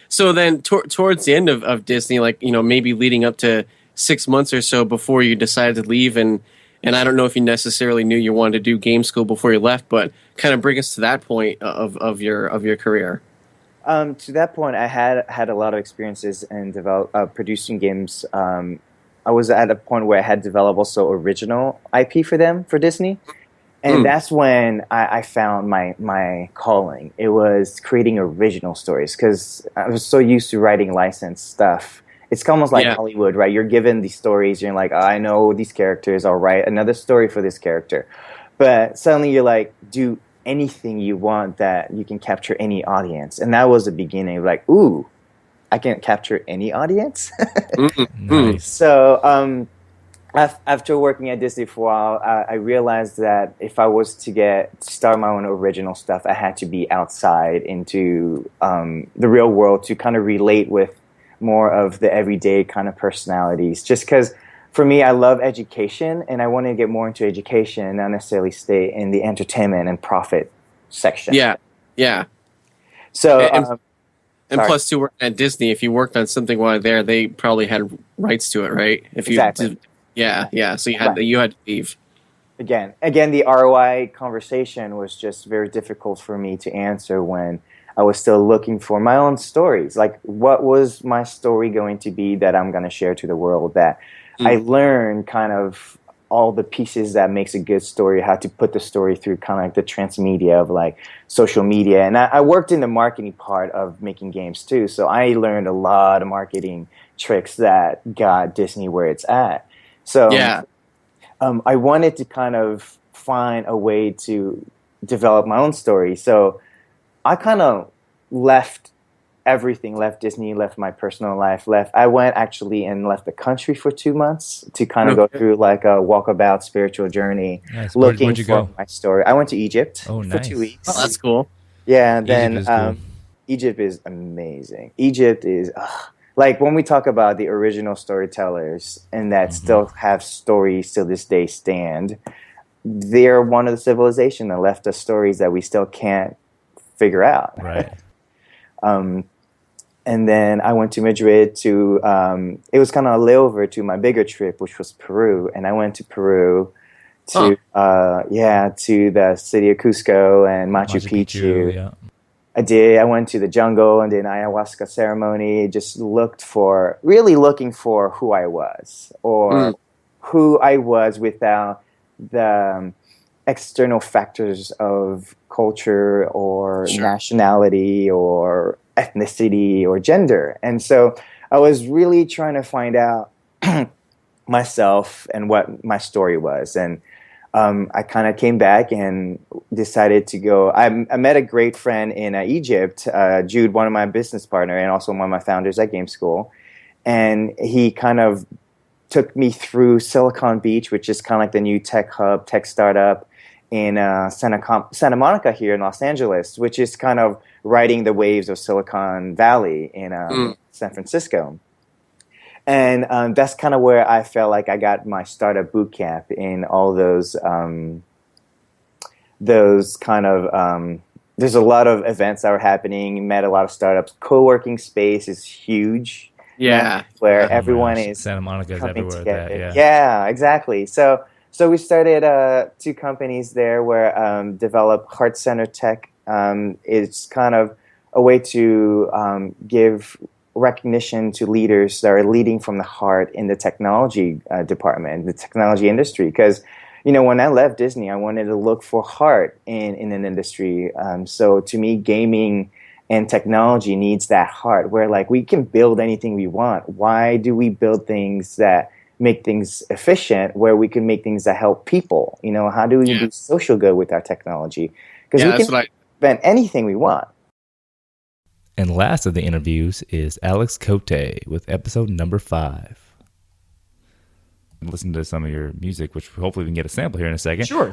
S7: So then towards the end of Disney, maybe leading up to 6 months or so before you decided to leave, and I don't know if you necessarily knew you wanted to do game school before you left, but kind of bring us to that point of your career.
S9: To that point, I had a lot of experiences in producing games. I was at a point where I had developed also original IP for them, for Disney. And that's when I found my calling. It was creating original stories, because I was so used to writing licensed stuff. It's almost like Hollywood, right? You're given these stories, you're like, I know these characters, I'll write another story for this character. But suddenly you're like, do anything you want that you can capture any audience. And that was the beginning, ooh, I can capture any audience?
S1: Nice.
S9: So after working at Disney for a while, I realized that if I was to start my own original stuff, I had to be outside into the real world to kind of relate with more of the everyday kind of personalities. Just because for me, I love education, and I want to get more into education and not necessarily stay in the entertainment and profit section.
S7: Yeah.
S9: So,
S7: and plus, to work at Disney, if you worked on something while there, they probably had rights to it, right? If you
S9: exactly.
S7: Yeah. So you had to leave.
S9: Again, the ROI conversation was just very difficult for me to answer when I was still looking for my own stories. What was my story going to be that I'm going to share to the world, that I learned kind of all the pieces that makes a good story, how to put the story through kind of the transmedia of social media. And I worked in the marketing part of making games too. So I learned a lot of marketing tricks that got Disney where it's at. So I wanted to kind of find a way to develop my own story. So I kind of left everything, left Disney, left my personal life, I went actually and left the country for 2 months to kind of go through a walkabout spiritual journey,
S1: nice.
S9: looking
S1: Where'd you
S9: for
S1: go?
S9: my story. I went to Egypt for
S1: nice.
S9: 2 weeks.
S7: Oh, that's cool.
S9: Yeah, and then
S1: Egypt is cool.
S9: Egypt is amazing. Egypt is when we talk about the original storytellers and that still have stories to this day stand, they're one of the civilization that left us stories that we still can't figure out.
S1: Right.
S9: And then I went to Madrid to, it was kind of a layover to my bigger trip, which was Peru. And I went to Peru to the city of Cusco and Machu Picchu.
S1: Yeah.
S9: I went to the jungle and did an ayahuasca ceremony, just really looking for who I was, or who I was without the external factors of culture or nationality or ethnicity or gender. And so I was really trying to find out myself and what my story was. And I kind of came back and decided to go. I met a great friend in Egypt, Jude, one of my business partner and also one of my founders at Game School. And he kind of took me through Silicon Beach, which is kind of like the new tech hub, tech startup in Santa Monica here in Los Angeles, which is kind of riding the waves of Silicon Valley in San Francisco. And that's kind of where I felt like I got my startup boot camp in all those kind of there's a lot of events that were happening, met a lot of startups. Co-working space is huge.
S7: Yeah.
S9: Where
S1: Oh my
S9: everyone
S1: gosh,
S9: is
S1: Santa Monica's
S9: coming
S1: everywhere with
S9: together.
S1: that.
S9: Yeah, exactly. So we started 2 companies there where develop heart center tech. It's kind of a way to give recognition to leaders that are leading from the heart in the technology department, the technology industry. Because when I left Disney, I wanted to look for heart in an industry. So to me, gaming and technology needs that heart where like we can build anything we want. Why do we build things that make things efficient where we can make things that help people? How do we do social good with our technology? Because we can invent anything we want.
S1: And last of the interviews is Alex Cote with episode number 5. Listen to some of your music, which hopefully we can get a sample here in a second.
S10: Sure.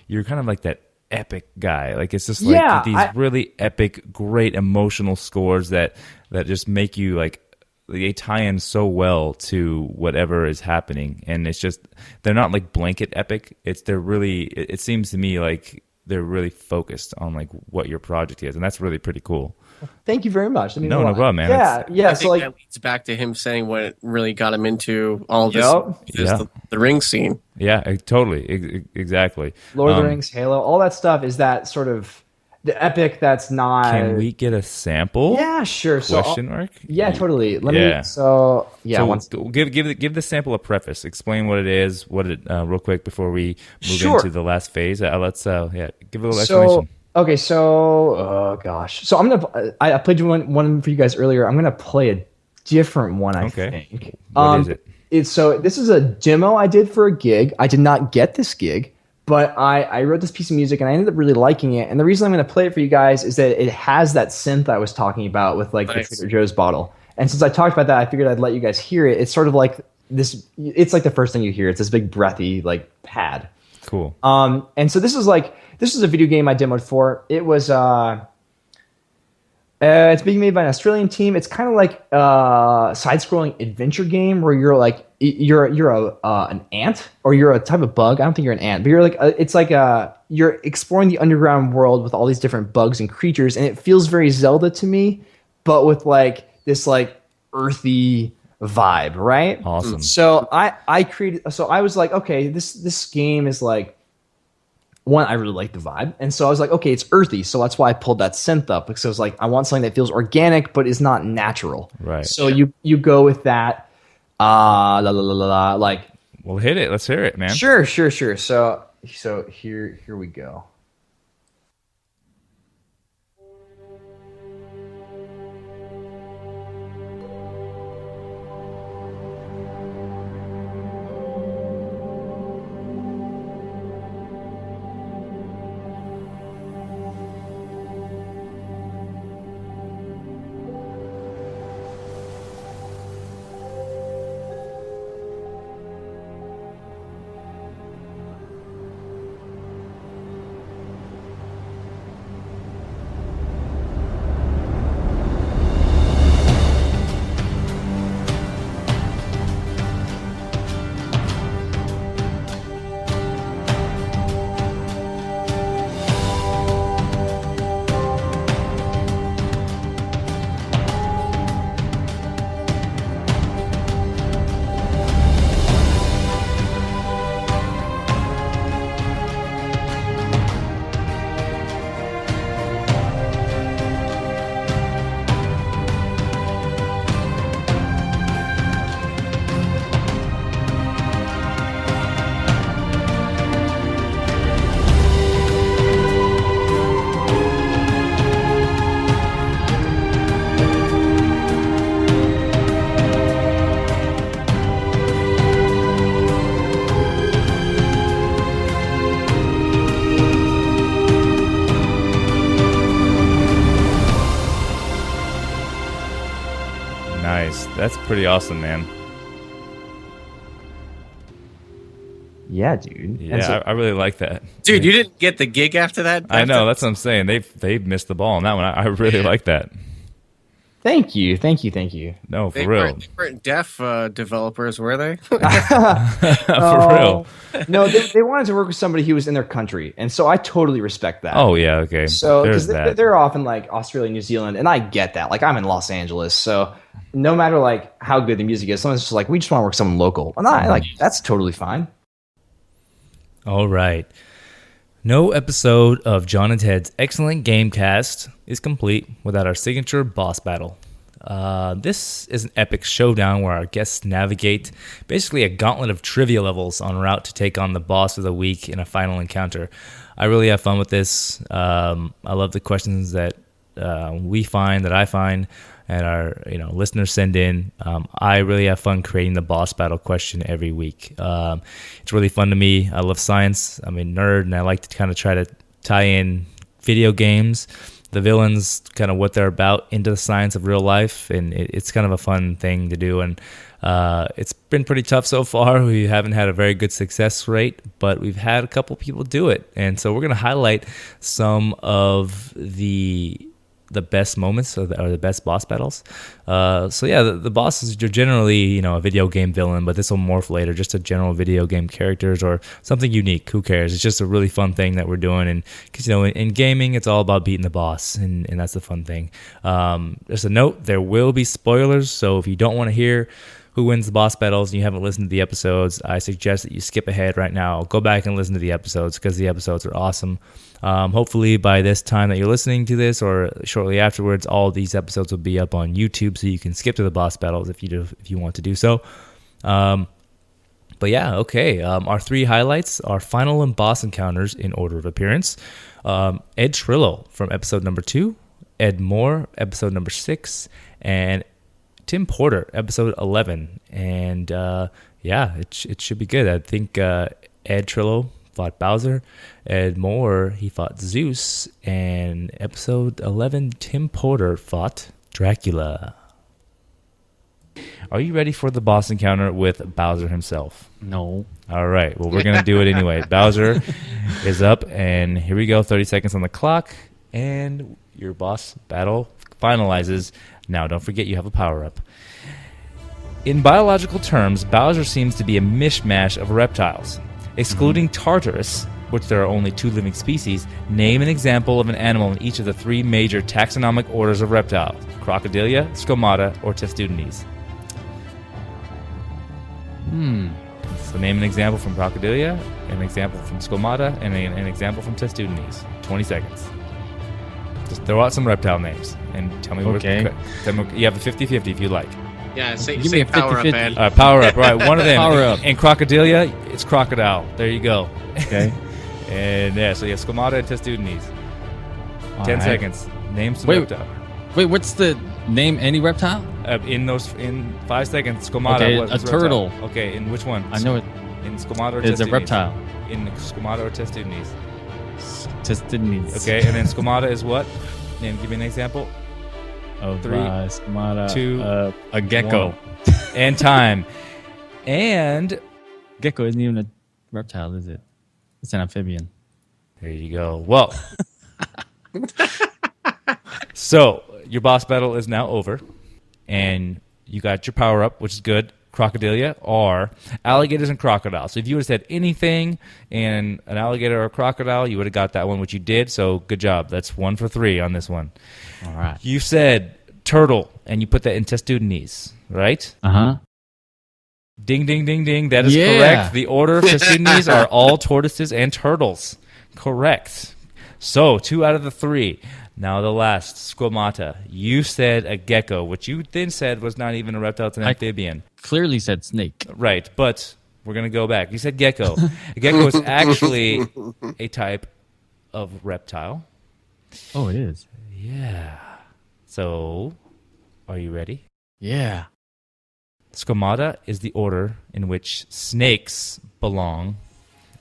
S1: You're kind of like that epic guy. Like it's just like these really epic, great emotional scores that just make you like they tie in so well to whatever is happening, and it's just they're not like blanket epic. It seems to me like they're really focused on like what your project is, and that's really pretty cool.
S10: Thank you very much.
S1: No problem, man.
S10: Yeah.
S7: I think that leads back to him saying what really got him into all this. The ring scene.
S1: Yeah, totally, exactly.
S10: Lord of the Rings, Halo, all that stuff is that sort of the epic. That's not.
S1: Can we get a sample?
S10: Yeah, sure.
S1: Question mark?
S10: Yeah, totally. Let me.
S1: Give the sample a preface. Explain what it is. Real quick before we move into the last phase. Let's give a little explanation.
S10: Okay, oh gosh. So I played one for you guys earlier. I'm gonna play a different one. I think.
S1: What is it?
S10: This is a demo I did for a gig. I did not get this gig, but I wrote this piece of music and I ended up really liking it. And the reason I'm gonna play it for you guys is that it has that synth I was talking about with like the Trader Joe's bottle. And since I talked about that, I figured I'd let you guys hear it. It's sort of like this. It's like the first thing you hear. It's this big breathy like pad.
S1: Cool.
S10: And so this is a video game I demoed for. It was it's being made by an Australian team. It's kind of like a side-scrolling adventure game where you're like you're an ant or you're a type of bug. I don't think you're an ant, but you're like you're exploring the underground world with all these different bugs and creatures, and it feels very Zelda to me, but with like this like earthy vibe, right?
S1: Awesome.
S10: So I was like, okay, this game is like, one, I really like the vibe. And so I was like, okay, it's earthy. So that's why I pulled that synth up, because I was like, I want something that feels organic, but is not natural.
S1: Right.
S10: So you go with that, like.
S1: Well, hit it. Let's hear it, man.
S10: Sure. So here we go.
S1: That's pretty awesome, man.
S10: Yeah, dude.
S1: Yeah, I really like that.
S7: Dude, you didn't get the gig after that?
S1: I know, that's what I'm saying. They missed the ball on that one. I really like that.
S10: Thank you.
S1: No, for
S7: They
S1: real.
S7: weren't deaf developers, were they?
S1: For real.
S10: No, they wanted to work with somebody who was in their country, and so I totally respect that.
S1: Oh, yeah, okay.
S10: So,
S1: There's
S10: because
S1: that.
S10: they're often like Australia, New Zealand, and I get that. Like, I'm in Los Angeles, so no matter like how good the music is, someone's just like, we just want to work with someone local, and I like that's totally fine.
S1: All right. No episode of John and Ted's excellent Gamecast is complete without our signature boss battle. This is an epic showdown where our guests navigate basically a gauntlet of trivia levels en route to take on the boss of the week in a final encounter. I really have fun with this. I love the questions that I find, and our listeners send in. I really have fun creating the boss battle question every week. It's really fun to me. I love science. I'm a nerd, and I like to kind of try to tie in video games, the villains, kind of what they're about, into the science of real life, and it's kind of a fun thing to do. And it's been pretty tough so far. We haven't had a very good success rate, but we've had a couple people do it, and so we're going to highlight some of the best moments or the best boss battles. The bosses are generally a video game villain, but this will morph later, just a general video game characters or something unique. Who cares? It's just a really fun thing that we're doing, and because in gaming it's all about beating the boss, and that's the fun thing. Just a note, there will be spoilers, so if you don't want to hear who wins the boss battles and you haven't listened to the episodes, I suggest that you skip ahead right now. Go back and listen to the episodes because the episodes are awesome. Hopefully by this time that you're listening to this or shortly afterwards, all of these episodes will be up on YouTube, so you can skip to the boss battles if you want to do so. Our three highlights are final and boss encounters in order of appearance. Ed Trillo from episode number 2, Ed Moore, episode number 6, and Tim Porter, episode 11. And it should be good. I think Ed Trillo fought Bowser. Ed Moore, he fought Zeus. And episode 11, Tim Porter fought Dracula. Are you ready for the boss encounter with Bowser himself?
S3: No.
S1: All right. Well, we're going to do it anyway. Bowser is up, and here we go. 30 seconds on the clock, and your boss battle finalizes. Now, don't forget you have a power-up. In biological terms, Bowser seems to be a mishmash of reptiles. Excluding Tartarus, which there are only 2 living species, name an example of an animal in each of the 3 major taxonomic orders of reptiles: Crocodilia, Stomata, or Testudines. So name an example from Crocodilia, an example from Stomata, and an example from Testudines. 20 seconds. Just throw out some reptile names and tell me
S3: Okay.
S1: You have the 50-50 if you like.
S7: Yeah, say
S3: Give me a
S7: power up,
S3: 50-50.
S7: Ed.
S1: Power up, right? One of them.
S3: Power up.
S1: In Crocodilia, it's crocodile. There you go.
S3: Okay.
S1: And Stomata and Testudines. 10
S3: right.
S1: seconds. Name some
S3: Wait.
S1: reptile.
S3: Wait, what's the name? Any reptile?
S1: In 5 seconds, Stomata.
S3: Okay,
S1: what's
S3: a turtle.
S1: Reptile? Okay, in which one?
S3: I know it.
S1: In Stomata or
S3: It's
S1: Testudines?
S3: a reptile.
S1: In Stomata or Testudines?
S3: Testudines.
S1: Okay, and then Stomata is what? Name. Give me an example.
S3: Of
S1: 3,
S3: Stomata,
S1: 2,
S3: a gecko.
S1: 1. And time. And
S3: Gecko isn't even a reptile, is it? It's an amphibian.
S1: there you go. Well, so your boss battle is now over, and you got your power up, which is good. Crocodilia are alligators and crocodiles. So if you would have said anything in an alligator or a crocodile, you would have got that one, which you did. So good job. That's 1 for 3 on this one.
S3: All right.
S1: You said turtle, and you put that in Testudines, right?
S3: Uh-huh.
S1: Ding, ding, ding, ding. That is
S3: Yeah.
S1: correct. The order of Testudines are all tortoises and turtles. Correct. So 2 out of the 3. Now the last, Stomata. You said a gecko, which you then said was not even a reptile, it's an amphibian.
S3: Clearly said snake.
S1: Right, but we're going to go back. You said gecko. A gecko is actually a type of reptile.
S3: Oh, it is.
S1: Yeah. So, are you ready?
S3: Yeah.
S1: Stomata is the order in which snakes belong,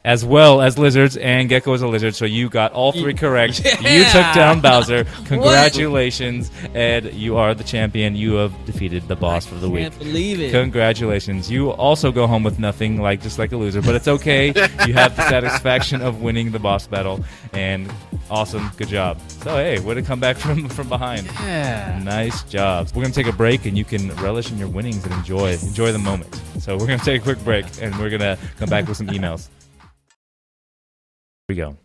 S1: as well as lizards, and Gecko is a lizard, so you got all three correct.
S3: Yeah!
S1: You took down Bowser. Congratulations, Ed. You are the champion. You have defeated the boss for the week.
S3: Can't believe it.
S1: Congratulations. You also go home with nothing, just like a loser, but it's okay. You have the satisfaction of winning the boss battle, and awesome. Good job. So, hey, way to come back from behind.
S3: Yeah.
S1: Nice job. We're going to take a break, and you can relish in your winnings and enjoy the moment. So we're going to take a quick break, and we're going to come back with some emails. Here we go.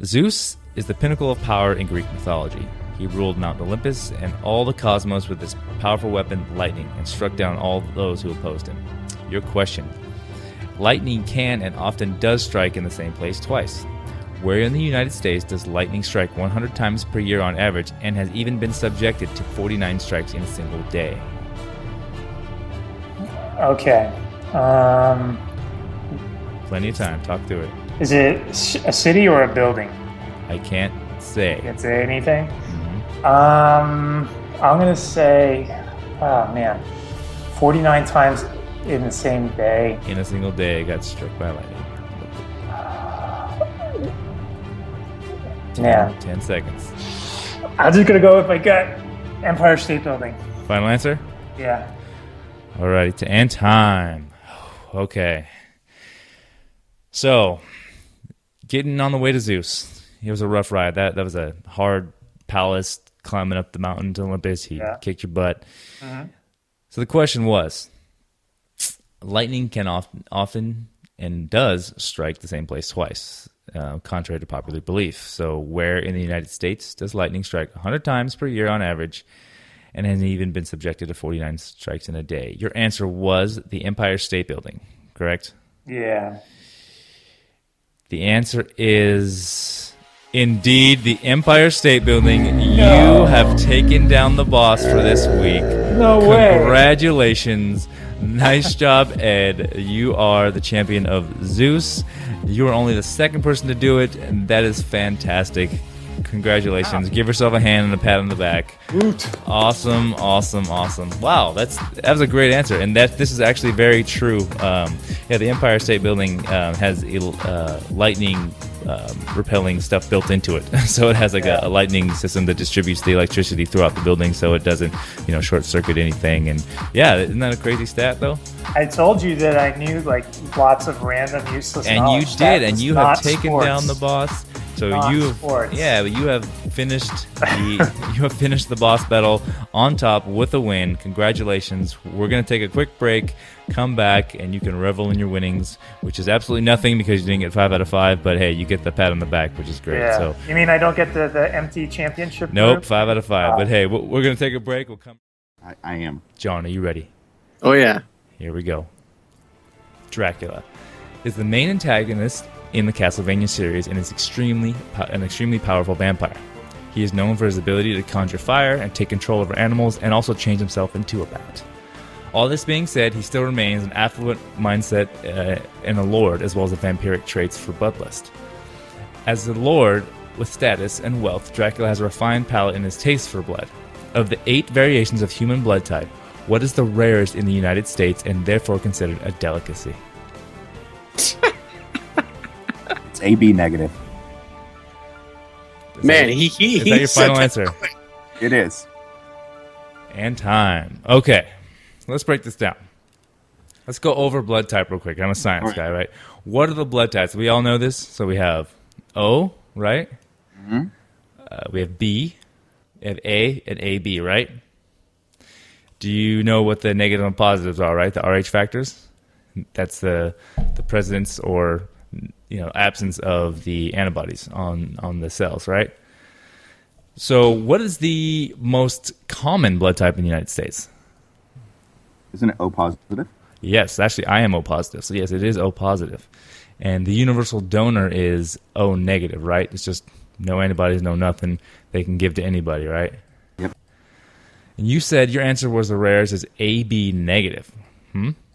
S1: Zeus is the pinnacle of power in Greek mythology. He ruled Mount Olympus and all the cosmos with his powerful weapon, lightning, and struck down all those who opposed him. Your question. Lightning can and often does strike in the same place twice. Where in the United States does lightning strike 100 times per year on average and has even been subjected to 49 strikes in a single day?
S11: Okay.
S1: Plenty of time. Talk through it.
S11: Is it a city or a building?
S1: I can't say.
S11: Can't say anything.
S1: Mm-hmm.
S11: I'm gonna say, oh man, 49 times in the same day.
S1: In a single day, got struck by lightning.
S11: Man,
S1: 10 seconds.
S11: I'm just gonna go with my gut. Empire State Building.
S1: Final answer?
S11: Yeah.
S1: Alrighty, to end time. Okay. So, getting on the way to Zeus. It was a rough ride. That was a hard palace climbing up the mountain to Olympus. He kicked your butt.
S11: Mm-hmm.
S1: So the question was, lightning can often and does strike the same place twice, contrary to popular belief. So where in the United States does lightning strike 100 times per year on average and has even been subjected to 49 strikes in a day? Your answer was the Empire State Building, correct?
S11: Yeah.
S1: The answer is indeed the Empire State Building. No. You have taken down the boss for this week.
S11: No way.
S1: Congratulations. Nice job, Ed. You are the champion of Zeus. You are only the second person to do it, and that is fantastic. Congratulations. Wow. Give yourself a hand and a pat on the back.
S11: Woot.
S1: Awesome. Wow, that was a great answer, and this is actually very true. The Empire State Building has lightning repelling stuff built into it, so it has a lightning system that distributes the electricity throughout the building, so it doesn't short circuit anything. And isn't that a crazy stat though?
S11: I told you that I knew lots of random useless knowledge.
S1: And you did, and you have taken down the boss. So you have finished the boss battle on top with a win. Congratulations. We're going to take a quick break, come back, and you can revel in your winnings, which is absolutely nothing because you didn't get 5 out of 5, but hey, you get the pat on the back, which is great.
S11: Yeah.
S1: So
S11: you mean I don't get the empty championship?
S1: Nope,
S11: group?
S1: 5 out of 5. But hey, we're going to take a break. We'll come.
S4: I am.
S1: John, are you ready?
S7: Oh yeah.
S1: Here we go. Dracula is the main antagonist in the Castlevania series and is an extremely powerful vampire. He is known for his ability to conjure fire and take control over animals and also change himself into a bat. All this being said, he still remains an affluent mindset and a lord, as well as the vampiric traits for bloodlust. As a lord with status and wealth, Dracula has a refined palate in his taste for blood. Of the 8 variations of human blood type, what is the rarest in the United States and therefore considered a delicacy?
S12: It's AB negative.
S7: Man,
S1: is that your final answer?
S12: It is.
S1: And time. Okay, let's break this down. Let's go over blood type real quick. I'm a science guy, right? What are the blood types? We all know this. So we have O, right?
S12: Mm-hmm.
S1: We have B, we have A, and AB, right? Do you know what the negative and positives are, right? The RH factors? That's the presence or absence of the antibodies on the cells, right? So what is the most common blood type in the United States?
S12: Isn't it O positive?
S1: Yes, actually I am O positive. So yes, it is O positive. And the universal donor is O negative, right? It's just no antibodies, no nothing. They can give to anybody, right?
S12: Yep.
S1: And you said your answer was the rarest is AB negative.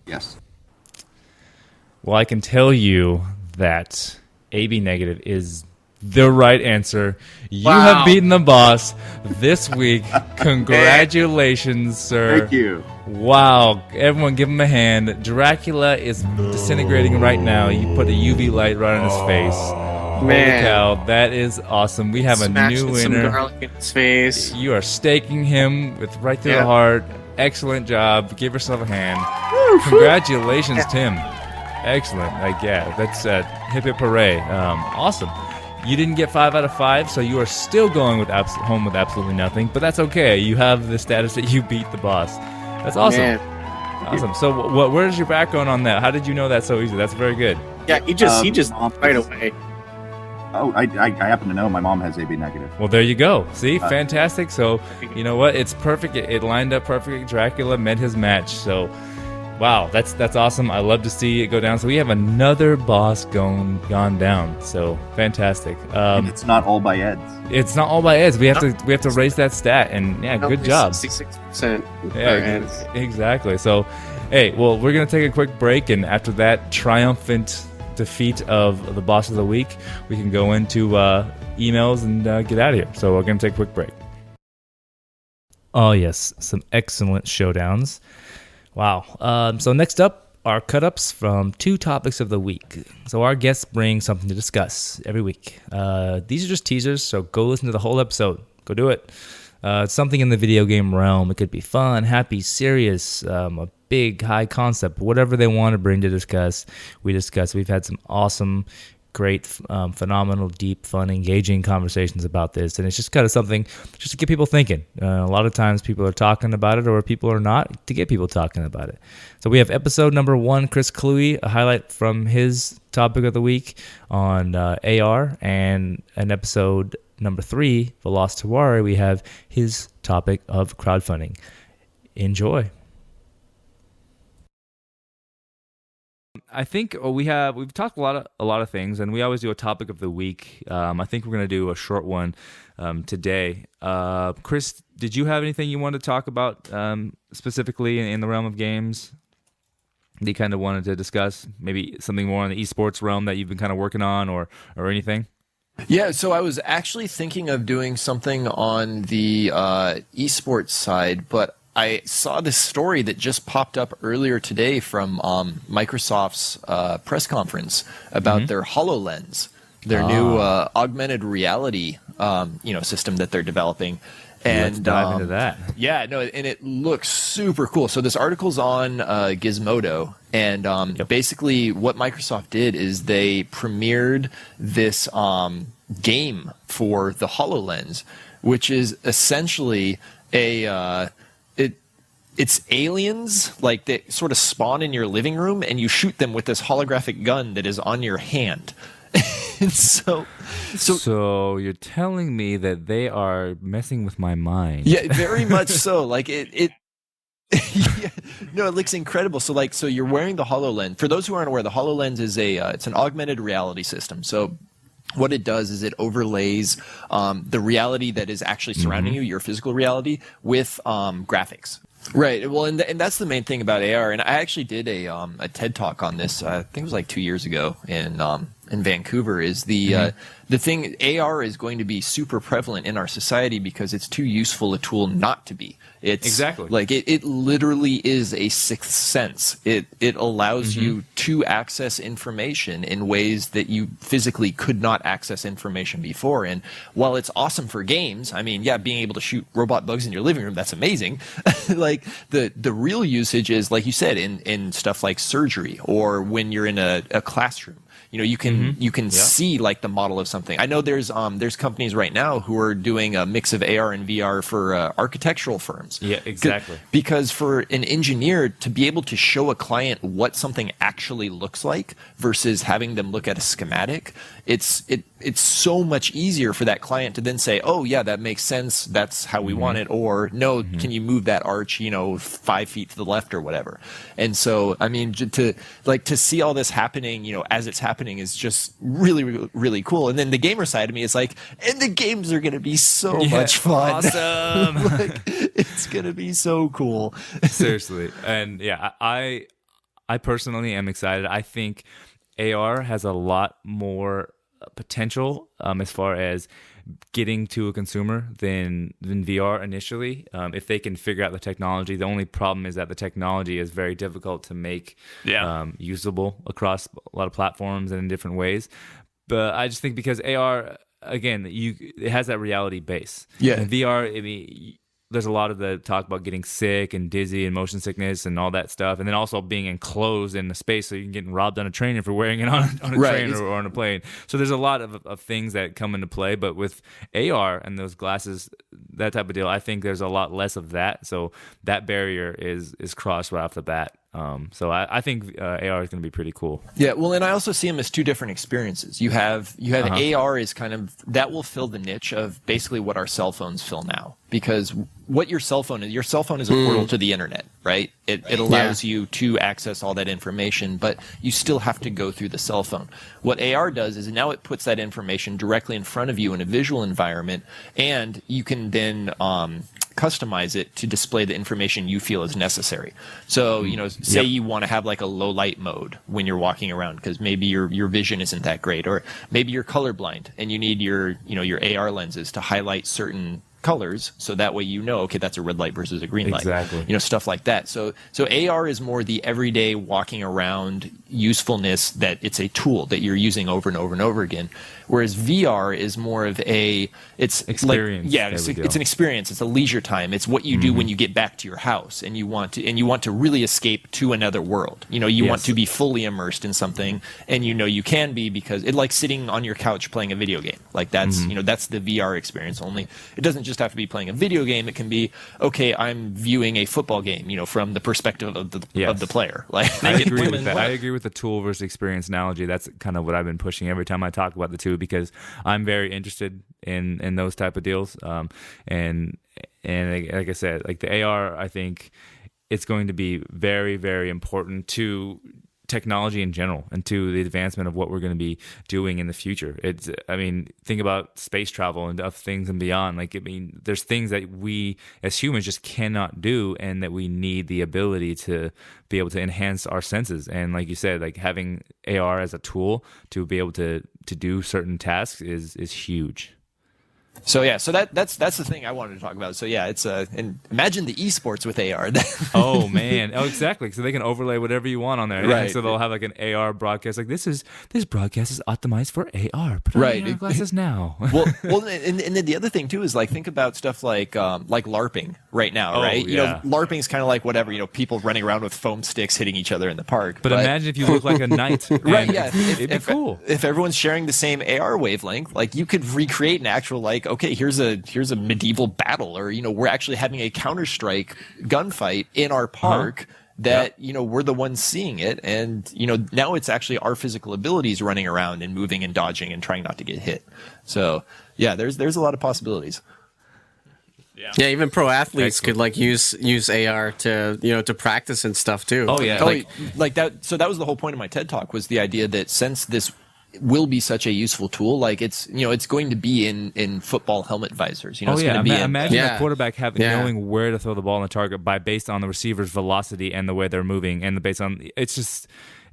S12: Yes.
S1: Well, I can tell you that AB negative is the right answer. You have beaten the boss this week. Congratulations, sir.
S12: Thank you.
S1: Wow, everyone give him a hand. Dracula is disintegrating right now. You put a UV light right on his face. Holy cow, that is awesome. We have a new winner.
S2: Some garlic in his face.
S1: You are staking him with right through the heart. Excellent job. Give yourself a hand. Congratulations, Tim. Excellent. That's hip hip hooray. Awesome. You didn't get 5 out of 5, so you are still going with home with absolutely nothing. But that's okay. You have the status that you beat the boss. That's awesome.
S2: Man.
S1: Awesome. So, where's your background on that? How did you know that so easy? That's very good.
S2: Yeah, he just right away.
S12: Oh, I happen to know my mom has AB negative.
S1: Well, there you go. See, fantastic. So, you know what? It's perfect. It lined up perfectly. Dracula met his match. So, wow, that's awesome. I love to see it go down. So we have another boss gone down. So fantastic.
S12: And it's not all by Eds.
S1: It's not all by Eds. We have to raise that stat. And good job.
S2: 66%.
S1: Yeah, exactly. So, hey, well, we're gonna take a quick break, and after that triumphant defeat of the boss of the week, we can go into emails and get out of here. So we're gonna take a quick break. Oh yes, some excellent showdowns. Wow. So next up are cut-ups from 2 topics of the week. So our guests bring something to discuss every week. These are just teasers, so go listen to the whole episode. Go do it. It's something in the video game realm. It could be fun, happy, serious, a big, high concept, whatever they want to bring to discuss, we discuss. We've had some awesome, great, phenomenal, deep, fun, engaging conversations about this, and it's just kind of something just to get people thinking. A lot of times people are talking about it, or people are not, to get people talking about it. So we have episode number 1, Chris Cluey, a highlight from his topic of the week on AR, and an episode number 3, Veloz Tawari, we have his topic of crowdfunding. Enjoy. I think we've talked a lot of things, and we always do a topic of the week. I think we're going to do a short one today. Chris, did you have anything you wanted to talk about specifically in the realm of games that you kind of wanted to discuss? Maybe something more in the esports realm that you've been kind of working on, or anything?
S13: Yeah, so I was actually thinking of doing something on the esports side, but I saw this story that just popped up earlier today from Microsoft's press conference about their HoloLens, their new augmented reality system that they're developing. And
S1: let's dive into that.
S13: Yeah, no, and it looks super cool. So this article's on Gizmodo, and basically what Microsoft did is they premiered this game for the HoloLens, which is essentially it's aliens, like, they sort of spawn in your living room, and you shoot them with this holographic gun that is on your hand. And so
S1: you're telling me that they are messing with my mind?
S13: Yeah, very much so. Like it yeah, no, it looks incredible. So you're wearing the HoloLens. For those who aren't aware, the HoloLens is it's an augmented reality system. So what it does is it overlays the reality that is actually surrounding you, your physical reality, with graphics. Right. Well, and that's the main thing about AR. And I actually did a TED talk on this. I think it was like 2 years ago in Vancouver. Is the thing, AR is going to be super prevalent in our society because it's too useful a tool not to be. It's
S1: exactly
S13: like it literally is a sixth sense. It allows you to access information in ways that you physically could not access information before. And while it's awesome for games, I mean, yeah, being able to shoot robot bugs in your living room, that's amazing. Like the real usage is, like you said, in stuff like surgery, or when you're in a classroom. You know, you can see like the model of something. I know there's companies right now who are doing a mix of AR and VR for architectural firms.
S1: Yeah, exactly.
S13: Because for an engineer to be able to show a client what something actually looks like versus having them look at a schematic, it's so much easier for that client to then say, oh yeah, that makes sense. That's how we want it. Or no, can you move that arch, 5 feet to the left or whatever? And so, I mean, to see all this happening, as it's happening is just really, really, really cool. And then the gamer side of me is like, and the games are going to be so much fun.
S1: Awesome.
S13: Like, it's going to be so cool.
S1: Seriously. And yeah, I personally am excited. I think AR has a lot more potential as far as getting to a consumer than VR initially. If they can figure out the technology, the only problem is that the technology is very difficult to make usable across a lot of platforms and in different ways. But I just think because AR, again, it has that reality base.
S13: Yeah.
S1: And VR, I mean, there's a lot of the talk about getting sick and dizzy and motion sickness and all that stuff, and then also being enclosed in the space so you can get robbed on a train if you're wearing it on a train or on a plane. So there's a lot of things that come into play, but with AR and those glasses, that type of deal, I think there's a lot less of that. So that barrier is crossed right off the bat. So I think AR is going to be pretty cool.
S13: Yeah, well, and I also see them as two different experiences. You have AR is kind of, that will fill the niche of basically what our cell phones fill now. Because what your cell phone is a portal to the internet, right? It allows you to access all that information, but you still have to go through the cell phone. What AR does is now it puts that information directly in front of you in a visual environment, and you can then customize it to display the information you feel is necessary. So, say you want to have like a low light mode when you're walking around because maybe your vision isn't that great, or maybe you're colorblind and you need your AR lenses to highlight certain colors, so that way okay, that's a red light versus a green light.
S1: Exactly.
S13: Stuff like that. So AR is more the everyday walking around usefulness, that it's a tool that you're using over and over and over again. Whereas VR is more of it's
S1: experience.
S13: It's an experience. It's a leisure time. It's what you do when you get back to your house and you want to really escape to another world. You want to be fully immersed in something, and you can be, because it's like sitting on your couch playing a video game. Like that's that's the VR experience. Only it doesn't just have to be playing a video game. It can be, okay, I'm viewing a football game, from the perspective of the player. Like
S1: I agree with that. I agree with the tool versus experience analogy. That's kind of what I've been pushing every time I talk about the two, because I'm very interested in those type of deals. And like I said, like the AR, I think it's going to be very, very important to technology in general and to the advancement of what we're going to be doing in the future. Think about space travel and other things and beyond. There's things that we as humans just cannot do, and that we need the ability to be able to enhance our senses. And like you said, like having AR as a tool to be able to do certain tasks is huge.
S13: So that's the thing I wanted to talk about. So it's and imagine the esports with AR.
S1: Oh man, exactly. So they can overlay whatever you want on there,
S13: right?
S1: So they'll have like an AR broadcast. Like this broadcast is optimized for AR. Put on AR glasses now.
S13: well, and then the other thing too is like think about stuff like LARPing right now, right? LARPing is kind of like whatever, people running around with foam sticks hitting each other in the park.
S1: But imagine if you look like a knight,
S13: right? Yeah,
S1: it'd be cool
S13: if everyone's sharing the same AR wavelength. Like you could recreate an actual okay, here's a medieval battle, or we're actually having a Counter-Strike gunfight in our park that we're the ones seeing it, and now it's actually our physical abilities running around and moving and dodging and trying not to get hit. So there's a lot of possibilities.
S2: Yeah, even pro athletes could use AR to practice and stuff too.
S13: Oh yeah, like that. So that was the whole point of my TED Talk, was the idea that since this will be such a useful tool, like it's going to be in football helmet visors.
S1: Imagine a quarterback knowing where to throw the ball on the target based on the receiver's velocity and the way they're moving, and based on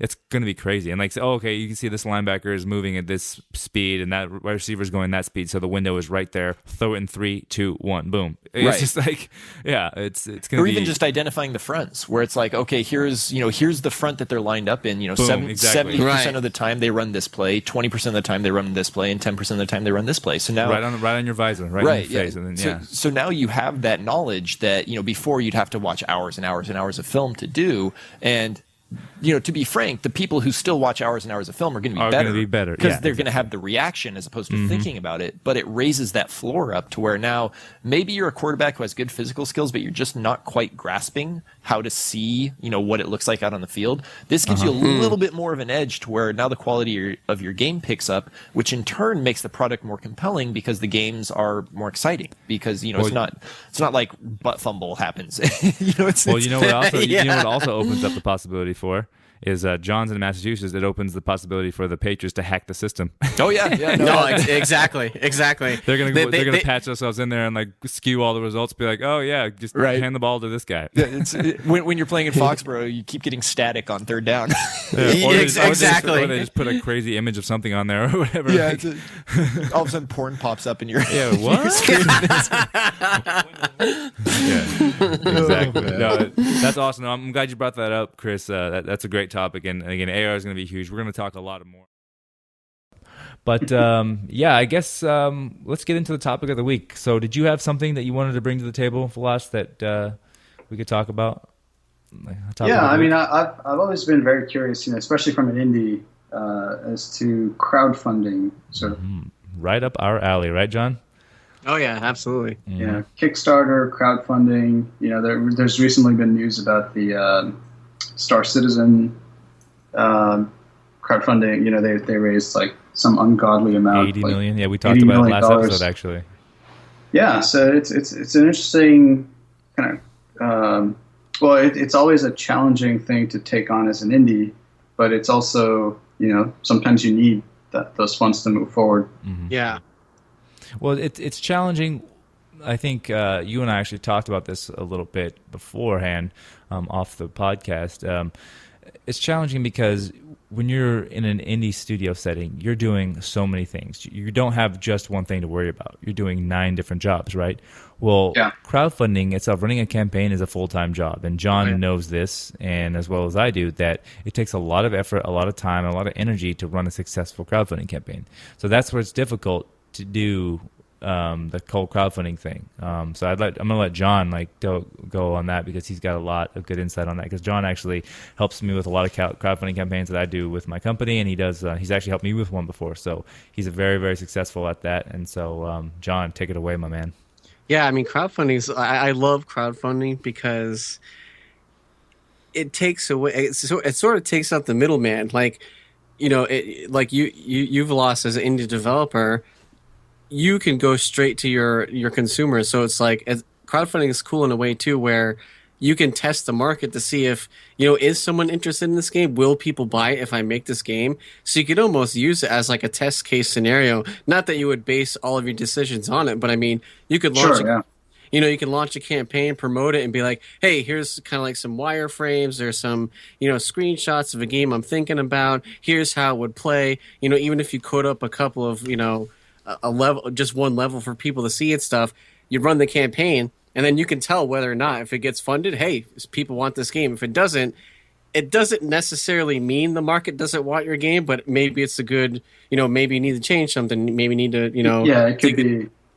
S1: it's going to be crazy. And okay, you can see this linebacker is moving at this speed, and that receiver's going that speed, so the window is right there. Throw it in 3, 2, 1, boom. It's just like, it's going to be.
S13: Or even just identifying the fronts, where it's like, okay, here's the front that they're lined up in. 70% of the time they run this play, 20% of the time they run this play, and 10% of the time they run this play. So now
S1: right on your visor, right in your face, and then
S13: So now you have that knowledge that before you'd have to watch hours and hours and hours of film to do, and to be frank, the people who still watch hours and hours of film are going to be better because they're going to have the reaction as opposed to thinking about it. But it raises that floor up to where now maybe you're a quarterback who has good physical skills, but you're just not quite grasping how to see, what it looks like out on the field. This gives you a little bit more of an edge to where now the quality of your game picks up, which in turn makes the product more compelling because the games are more exciting. Because it's not like butt fumble happens.
S1: What also opens up the possibility for is John's in Massachusetts. It opens the possibility for the patrons to hack the system.
S13: Oh yeah, yeah.
S2: No, exactly.
S1: They're gonna patch themselves in there and like skew all the results. Be like, oh yeah, just hand the ball to this guy.
S13: When you're playing in Foxborough, you keep getting static on third down.
S2: Exactly.
S1: Or they just put a crazy image of something on there or whatever.
S13: Yeah, all of a sudden porn pops up in your
S1: what? Exactly. No, that's awesome. I'm glad you brought that up, Chris. That's a great topic, and again, AR is going to be huge. We're going to talk a lot more. But yeah, I guess let's get into the topic of the week. So, did you have something that you wanted to bring to the table, Velas, that we could talk about?
S14: Yeah, I mean, I've always been very curious, especially from an indie, as to crowdfunding. Sort of.
S1: Right up our alley, right, John?
S2: Oh yeah, absolutely.
S14: Yeah, Kickstarter, crowdfunding. There's recently been news about the Star Citizen crowdfunding. They raised like some ungodly amount,
S1: 80 million. Yeah, we talked about it last episode, actually.
S14: Yeah, so it's an interesting kind of. It's always a challenging thing to take on as an indie, but it's also sometimes you need those funds to move forward.
S1: Mm-hmm.
S2: Yeah.
S1: Well, it's challenging. I think you and I actually talked about this a little bit beforehand off the podcast. It's challenging because when you're in an indie studio setting, you're doing so many things. You don't have just one thing to worry about. You're doing 9 different jobs, right? Well, crowdfunding itself, running a campaign is a full-time job. And John knows this, and as well as I do, that it takes a lot of effort, a lot of time, a lot of energy to run a successful crowdfunding campaign. So that's where it's difficult to do the whole crowdfunding thing. So I'm gonna let John go on that because he's got a lot of good insight on that. Because John actually helps me with a lot of crowdfunding campaigns that I do with my company, and he's actually helped me with one before. So he's very, very successful at that. And so John, take it away, my man.
S2: Yeah, I mean, crowdfunding I love crowdfunding because it takes away. It sort of takes out the middleman. Like, you've lost as an indie developer. You can go straight to your consumers. So it's like crowdfunding is cool in a way too, where you can test the market to see if, is someone interested in this game? Will people buy it if I make this game? So you could almost use it as like a test case scenario. Not that you would base all of your decisions on it, but I mean, you could launch you can launch a campaign, promote it, and be like, hey, here's kind of like some wireframes. There's some, screenshots of a game I'm thinking about. Here's how it would play. Even if you code up a couple of, a level, just one level for people to see it stuff, you run the campaign, and then you can tell whether or not, if it gets funded, hey, people want this game. If it doesn't necessarily mean the market doesn't want your game, but maybe it's a good, maybe you need to change something, maybe you need to,
S14: Yeah,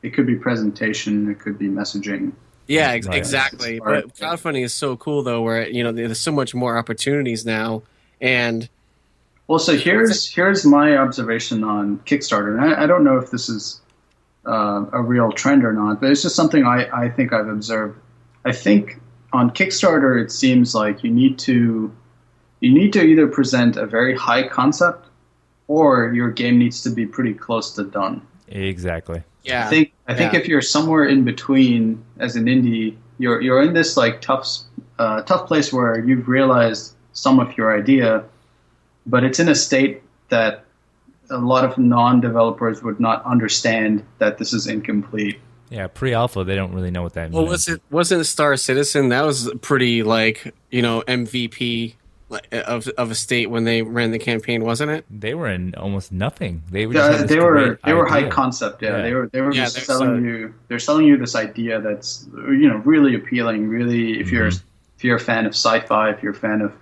S14: it could be presentation, it could be messaging.
S2: Yeah, exactly. But crowdfunding is so cool though, where there's so much more opportunities now, and.
S14: Well, so here's my observation on Kickstarter, and I don't know if this is a real trend or not, but it's just something I think I've observed. I think on Kickstarter, it seems like you need to either present a very high concept, or your game needs to be pretty close to done.
S1: Exactly.
S2: Yeah.
S14: I think if you're somewhere in between as an indie, you're in this like tough place where you've realized some of your idea, but it's in a state that a lot of non-developers would not understand that this is incomplete.
S1: Yeah, pre-alpha, they don't really know what that means.
S2: Well, wasn't Star Citizen, that was pretty MVP of a state when they ran the campaign, wasn't it?
S1: They were in almost nothing. They were
S14: high concept. Yeah, they were just selling you. They're selling you this idea that's really appealing. Really, if you're a fan of sci-fi, if you're a fan of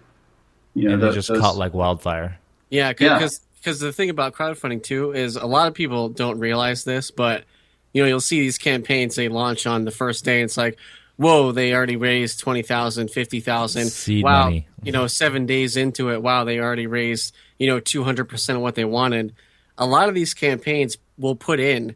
S1: and they just caught like wildfire.
S2: Yeah, because the thing about crowdfunding too is a lot of people don't realize this, but you'll see these campaigns they launch on the first day. And it's like, whoa, they already raised 20,000, 50,000.
S1: Seed
S2: wow,
S1: money.
S2: 7 days into it, wow, they already raised 200% of what they wanted. A lot of these campaigns will put in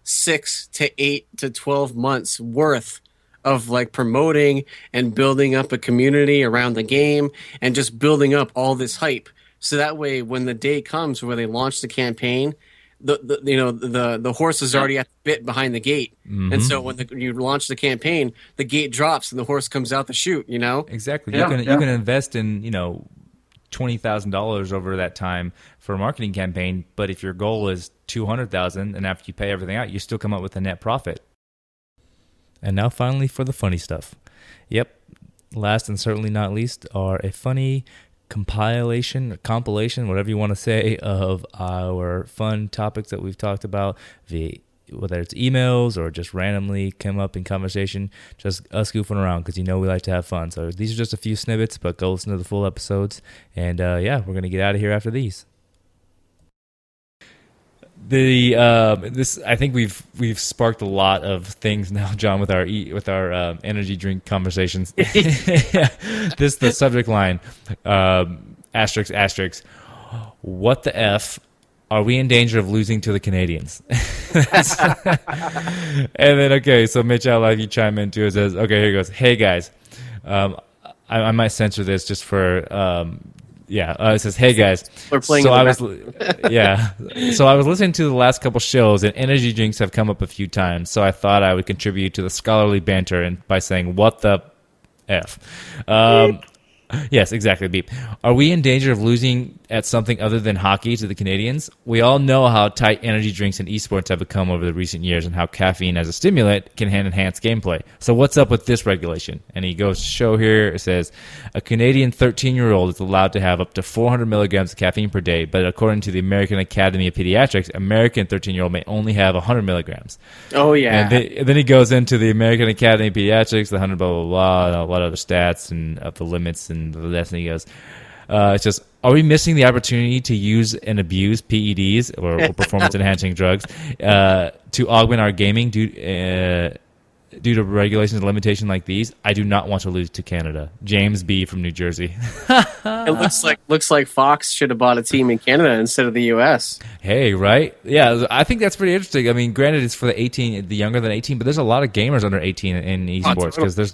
S2: 6 to 8 to 12 months worth of like promoting and building up a community around the game and just building up all this hype. So that way, when the day comes where they launch the campaign, the horse is already at the bit behind the gate. Mm-hmm. And so when you launch the campaign, the gate drops and the horse comes out the chute.
S1: Exactly. You can invest in $20,000 over that time for a marketing campaign. But if your goal is $200,000, and after you pay everything out, you still come up with a net profit. And now finally for the funny stuff. Yep. Last and certainly not least are a funny compilation, whatever you want to say, of our fun topics that we've talked about, whether it's emails or just randomly come up in conversation, just us goofing around because we like to have fun. So these are just a few snippets, but go listen to the full episodes. And we're going to get out of here after these. I think we've sparked a lot of things now, John, with our energy drink conversations. The subject line, asterisk, what the F are we in danger of losing to the Canadians? And then, okay, so Mitch, I'll have you chime in too. It says, okay, here it goes. Hey guys, I might censor this just for it says, "Hey guys."
S7: We're playing.
S1: So I was listening to the last couple shows, and energy drinks have come up a few times. So I thought I would contribute to the scholarly banter and by saying, "What the F?" Yes, exactly. Beep. Are we in danger of losing at something other than hockey to the Canadians? We all know how tight energy drinks and esports have become over the recent years and how caffeine as a stimulant can enhance gameplay. So what's up with this regulation? And he goes to show here, it says, a Canadian 13-year-old is allowed to have up to 400 milligrams of caffeine per day, but according to the American Academy of Pediatrics, American 13-year-old may only have 100 milligrams.
S7: Oh, yeah.
S1: And then he goes into the American Academy of Pediatrics, the 100 blah, blah, blah, and a lot of other stats and of the limits and and he goes, it's just, are we missing the opportunity to use and abuse PEDs or performance-enhancing drugs to augment our gaming due to regulations and limitations like these? I do not want to lose to Canada. James B. from New Jersey.
S7: It looks like Fox should have bought a team in Canada instead of the U.S.
S1: Hey, right? Yeah, I think that's pretty interesting. I mean, granted, it's for the younger than 18, but there's a lot of gamers under 18 in esports because I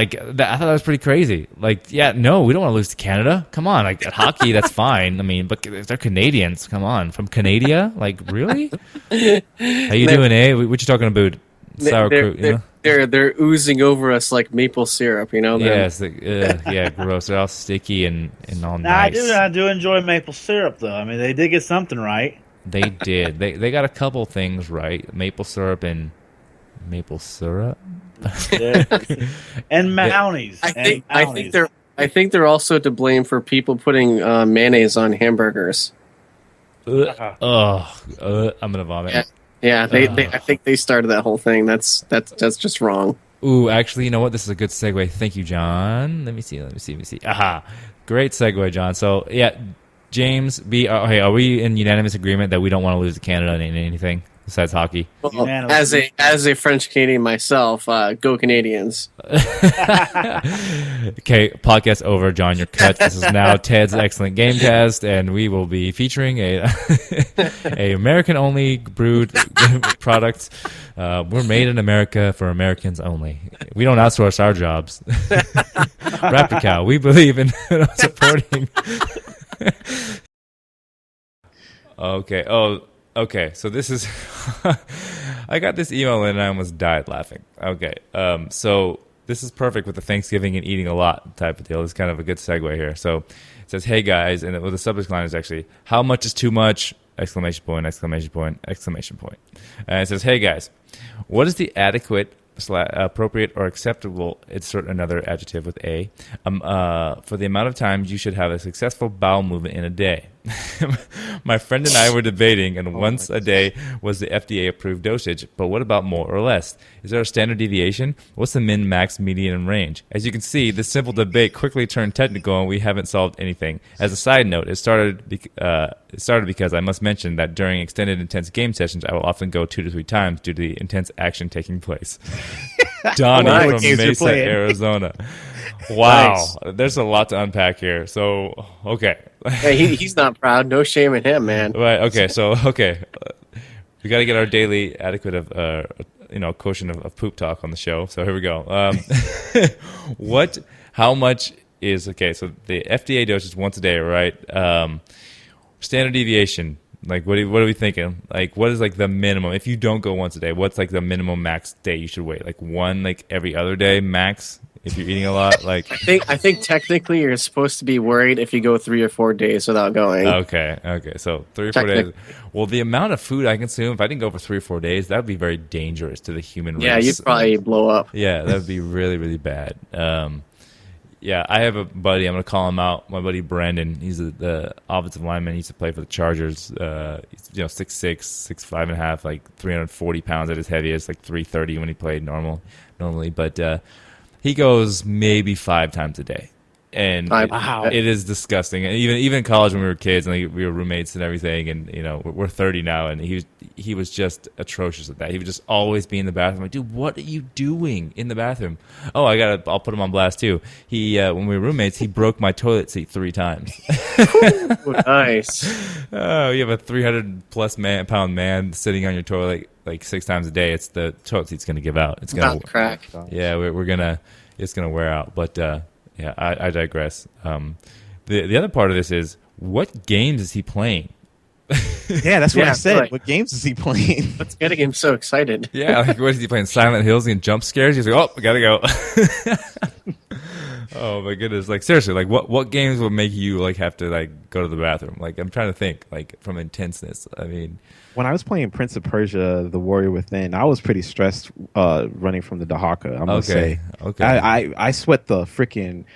S1: thought that was pretty crazy. Like, yeah, no, we don't want to lose to Canada. Come on, like at hockey, that's fine. I mean, but if they're Canadians, come on, from Canada, like really? How you doing, eh? What you talking about? Sauerkraut,
S7: they're oozing over us like maple syrup, you know.
S1: Yes, gross. They're all sticky and all nice.
S5: I do enjoy maple syrup, though. I mean, they did get something right.
S1: They did. They got a couple things right. Maple syrup and maple syrup.
S5: And mayonnaise.
S7: I think they're also to blame for people putting mayonnaise on hamburgers.
S1: I'm gonna vomit.
S7: Yeah. I think they started that whole thing. That's just wrong.
S1: Ooh, actually, you know what? This is a good segue. Thank you, John. Let me see. Aha, great segue, John. So yeah, James B. Are we in unanimous agreement that we don't want to lose to Canada in anything besides hockey?
S7: Well, as a French Canadian myself, go Canadians.
S1: Okay, podcast over, John. You're cut. This is now Ted's Excellent Gamecast, and we will be featuring a American only brewed product. We're made in America for Americans only. We don't outsource our jobs. RaptorCow. We believe in supporting. Okay. Oh. Okay, so this is I got this email and I almost died laughing. Okay, so this is perfect with the Thanksgiving and eating a lot type of deal. It's kind of a good segue here. So it says, hey guys, and the subject line is actually, how much is too much? Exclamation point, exclamation point, exclamation point. And it says, hey guys, what is the adequate appropriate or acceptable, insert another adjective with a, for the amount of times you should have a successful bowel movement in a day? My friend and I were debating, and once a day was the FDA approved dosage, but what about more or less? Is there a standard deviation? What's the min, max, median, and range? As you can see, this simple debate quickly turned technical, and we haven't solved anything. As a side note, it started because I must mention that during extended intense game sessions, I will often go 2 to 3 times due to the intense action taking place. Donnie from Mesa, Arizona. Wow, nice. There's a lot to unpack here. So, okay.
S7: Hey, he's not proud. No shame in him, man.
S1: Right. Okay. So, okay, we got to get our daily adequate of quotient of poop talk on the show. So here we go. How much is okay? So the FDA dose is once a day, right? Standard deviation. Like, what are we thinking? Like, what is like the minimum? If you don't go once a day, what's like the minimum max day you should wait? Like one, like every other day max. if you're eating a lot. Like
S7: I think technically you're supposed to be worried if you go 3 or 4 days without going.
S1: Okay. So 3 or 4 days. Well, the amount of food I consume, if I didn't go for 3 or 4 days, that would be very dangerous to the human race.
S7: Yeah, you'd probably blow up.
S1: Yeah, that would be really, really bad. Yeah, I have a buddy. I'm going to call him out. My buddy Brandon. He's the offensive lineman. He used to play for the Chargers. He's, 6'6", 6'5.5", like 340 pounds at his heaviest, like 330 when he played normally. But he goes maybe 5 times a day. And it is disgusting. And even in college when we were kids and we were roommates and everything, and we're 30 now, and he was just atrocious at that. He would just always be in the bathroom. Like, dude, what are you doing in the bathroom? Oh, I'll put him on blast too. He when we were roommates, he broke my toilet seat 3 times.
S7: Ooh, nice.
S1: Oh, you have a 300+ pound man sitting on your toilet like 6 times a day. It's the toilet seat's gonna give out. It's gonna
S7: crack.
S1: Yeah, it's gonna wear out. But yeah, I digress. The other part of this is, what games is he playing?
S6: Yeah, that's what I said. Like, what games is he playing?
S7: What's getting him so excited?
S1: Yeah, like what is he playing? Silent Hills and jump scares? He's like, oh, I gotta go. Oh my goodness! Like seriously, like what games would make you like have to like go to the bathroom? Like I'm trying to think like from intenseness. I mean,
S6: when I was playing Prince of Persia: The Warrior Within, I was pretty stressed running from the Dahaka. I'm gonna say, I sweat the freaking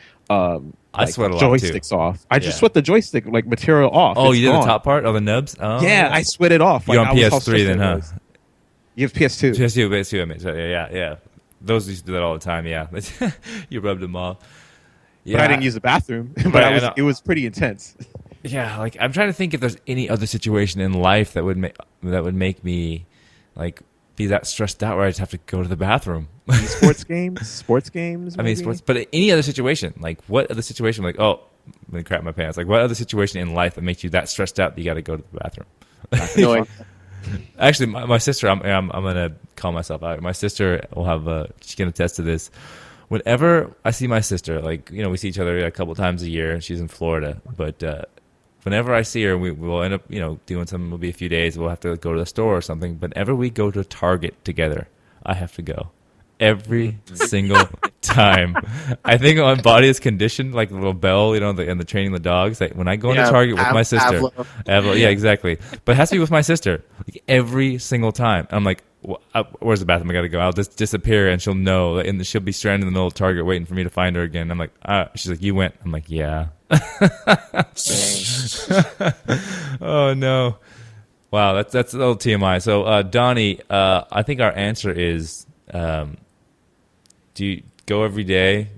S1: I sweat a lot
S6: joysticks
S1: too.
S6: off. I just sweat the joystick like material off.
S1: Oh,
S6: it's
S1: you did
S6: gone.
S1: the top part of the nubs? Oh.
S6: Yeah, I sweat it off.
S1: You're on PS3 then, huh?
S6: You have PS2.
S1: PS2. I mean, so, yeah. Those used to do that all the time. Yeah, you rubbed them off. Yeah.
S6: But I didn't use the bathroom. But it was pretty intense.
S1: Yeah, like I'm trying to think if there's any other situation in life that would make me like be that stressed out where I just have to go to the bathroom.
S6: Sports games. Maybe?
S1: I mean, sports, but any other situation, like what other situation, like I'm gonna crap my pants. Like what other situation in life that makes you that stressed out that you got to go to the bathroom? Actually, my sister, I'm gonna call myself out. My sister will have she can attest to this. Whenever I see my sister, like we see each other a couple times a year. She's in Florida, but whenever I see her, we'll end up doing something. It'll be a few days. We'll have to go to the store or something. But whenever we go to Target together, I have to go every single time. I think my body is conditioned like the little bell, and the training the dogs. Like when I go into Target with my sister, yeah, exactly. But it has to be with my sister like every single time. I'm like, where's the bathroom? I gotta go. I'll just disappear, and she'll know, and she'll be stranded in the middle of Target waiting for me to find her again. I'm like, she's like, you went. I'm like, yeah. Oh no! Wow, that's a little TMI. So Donnie, I think our answer is. Do you go every day?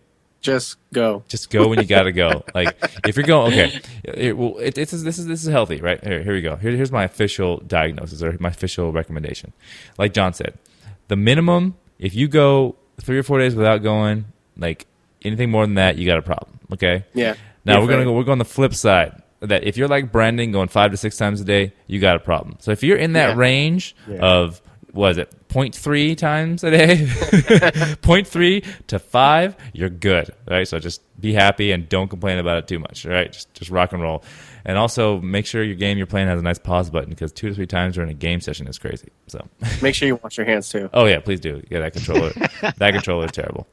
S7: Just go.
S1: Just go when you gotta go. Like if you're going, okay. This is healthy, right? Here we go. Here's my official diagnosis or my official recommendation. Like John said, the minimum, if you go 3 or 4 days without going, like anything more than that, you got a problem. Okay.
S7: Yeah.
S1: Now we're going the flip side. That if you're like Brandon going 5 to 6 times a day, you got a problem. So if you're in that range of what is it, 0.3 times a day, 0.3 to 5, you're good, right? So just be happy and don't complain about it too much, right? Just rock and roll. And also make sure your game you're playing has a nice pause button, because 2 to 3 times during a game session is crazy. So
S7: make sure you wash your hands too.
S1: Oh yeah, please do. Yeah, that controller, that controller is terrible.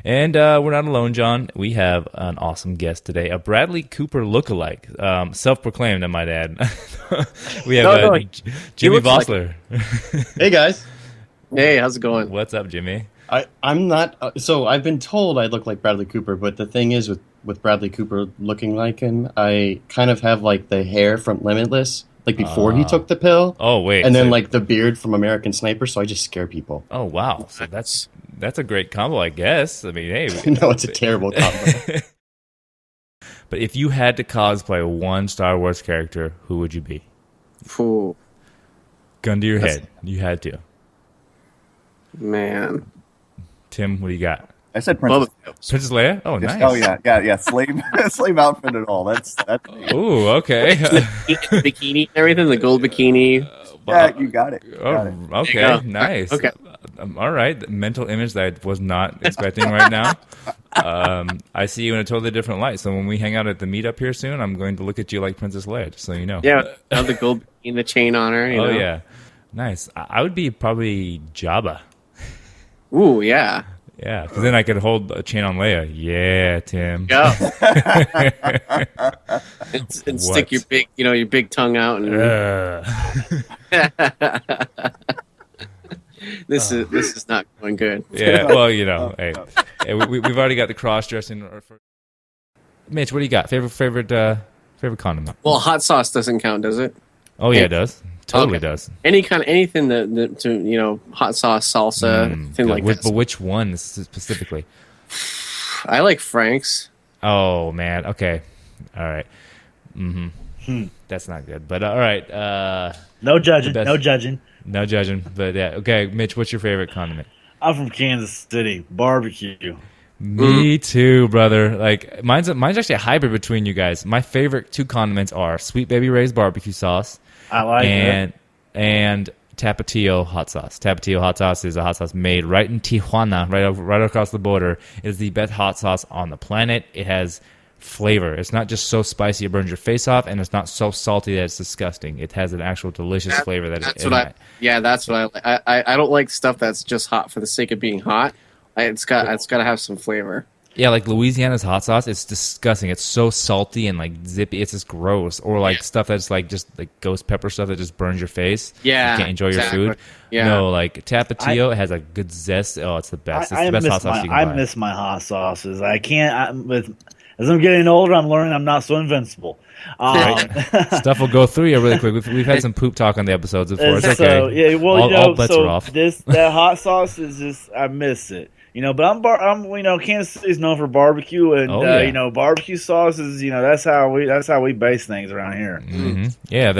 S1: And we're not alone, John. We have an awesome guest today, a Bradley Cooper lookalike, self-proclaimed, I might add. We have Jimmy Vossler.
S4: Hey, guys.
S7: Hey, how's it going?
S1: What's up, Jimmy?
S4: I'm not... so I've been told I look like Bradley Cooper, but the thing is with Bradley Cooper looking like him, I kind of have like the hair from Limitless, like before he took the pill.
S1: Oh, wait.
S4: And then like the beard from American Sniper, so I just scare people.
S1: Oh, wow. So that's a great combo, I guess. I mean, hey.
S4: No, it's a terrible combo.
S1: But if you had to cosplay one Star Wars character, who would you be?
S7: Ooh.
S1: Gun to your head. You had to.
S7: Man.
S1: Tim, what do you got?
S12: I said Princess Leia.
S1: Princess Leia? Oh, nice.
S12: Oh, yeah. Slave outfit and all. That's
S1: Ooh, okay.
S7: Bikini and everything, the gold bikini.
S12: Yeah, you got it.
S1: Okay, nice.
S7: Okay.
S1: All right. The mental image that I was not expecting right now. I see you in a totally different light. So when we hang out at the meetup here soon, I'm going to look at you like Princess Leia, just so you know.
S7: Yeah, have the gold bikini, the chain on her. You know?
S1: Yeah. Nice. I would be probably Jabba.
S7: Ooh, yeah.
S1: Yeah, because then I could hold a chain on Leia. Yeah, Tim.
S2: Go. and stick your big tongue out and. This is not going good.
S1: Yeah, well, hey, we've already got the cross dressing. Mitch, what do you got? Favorite condiment?
S2: Well, hot sauce doesn't count, does it?
S1: Oh yeah, it does. Totally does.
S2: Anything that to hot sauce, salsa, thing like that.
S1: But which one specifically?
S2: I like Frank's.
S1: Oh man. Okay. All right. Mm-hmm. That's not good. But all right.
S5: No judging. No judging.
S1: No judging. But yeah. Okay, Mitch, what's your favorite condiment?
S5: I'm from Kansas City. Barbecue.
S1: Me too, brother. Like mine's actually a hybrid between you guys. My favorite 2 condiments are Sweet Baby Ray's barbecue sauce.
S5: I like it.
S1: And Tapatio hot sauce. Tapatio hot sauce is a hot sauce made right in Tijuana, right across the border. It is the best hot sauce on the planet. It has flavor. It's not just so spicy it burns your face off, and it's not so salty that it's disgusting. It has an actual delicious flavor. That's what
S2: I don't like stuff that's just hot for the sake of being hot. It's got to have some flavor.
S1: Yeah, like Louisiana's hot sauce, it's disgusting. It's so salty and like zippy. It's just gross. Or like stuff that's like just like ghost pepper stuff that just burns your face.
S2: Yeah,
S1: you can't enjoy your food. Yeah. No, like Tapatio has a good zest. Oh, it's the best. It's the best hot sauce you can buy.
S5: I miss my hot sauces. I can't. As I'm getting older, I'm learning I'm not so invincible.
S1: Stuff will go through you really quick. We've had some poop talk on the episodes before. It's okay.
S5: Yeah, well,
S1: all bets are off.
S5: That hot sauce is just I miss it. But I'm Kansas City's known for barbecue, and barbecue sauces. That's how we base things around here.
S1: Mm-hmm. Yeah,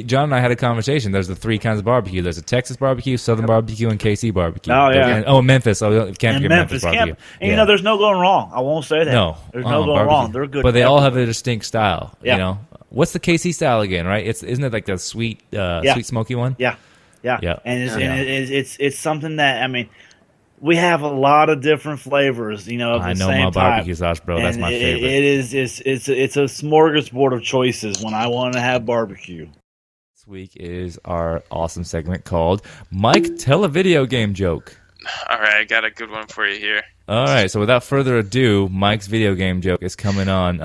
S1: John and I had a conversation. There's the 3 kinds of barbecue. There's a Texas barbecue, Southern barbecue, and KC barbecue.
S5: Oh yeah.
S1: Memphis. Oh, can't forget Memphis barbecue.
S5: And there's no going wrong. I won't say that.
S1: No,
S5: there's no going wrong. They're good,
S1: but they all have a distinct style.
S5: Yeah.
S1: What's the KC style again? Right? Isn't it like the sweet, sweet smoky one?
S5: Yeah. And it's something that we have a lot of different flavors, of
S1: I
S5: the
S1: know
S5: same
S1: my barbecue
S5: type.
S1: sauce, bro. That's my favorite.
S5: It's a smorgasbord of choices when I want to have barbecue.
S1: This week is our awesome segment called Mike, Tell a Video Game Joke.
S15: All right, I got a good one for you here.
S1: All right, so without further ado, Mike's video game joke is coming on.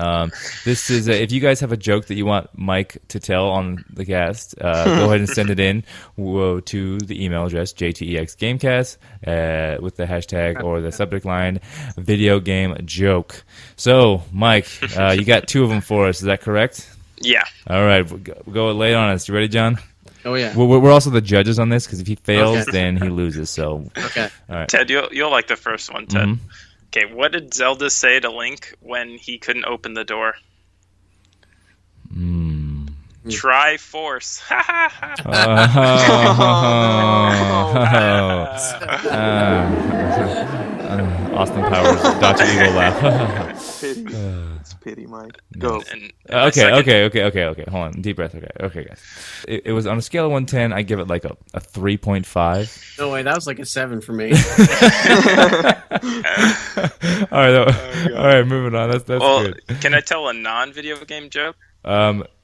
S1: This is if you guys have a joke that you want Mike to tell on the cast, go ahead and send it in to the email address jtxgamecast with the hashtag or the subject line video game joke. So, Mike, you got 2 of them for us. Is that correct?
S15: Yeah.
S1: All right, go lay it on us. You ready, John?
S2: Oh yeah.
S1: We're also the judges on this because if he fails, then he loses. So
S2: okay.
S1: All right.
S15: Ted, you'll like the first one, Ted. Mm-hmm. Okay, what did Zelda say to Link when he couldn't open the door? Try force.
S1: Austin Powers, Dr. Evil laugh.
S16: It's pity, Mike. Go.
S1: Okay. Hold on. Deep breath. Okay, guys. It was on a scale of 1 to 10. I give it like a 3.5.
S2: No way. That was like a 7 for me.
S1: All right. Moving on. That's good.
S15: Can I tell a non-video game joke?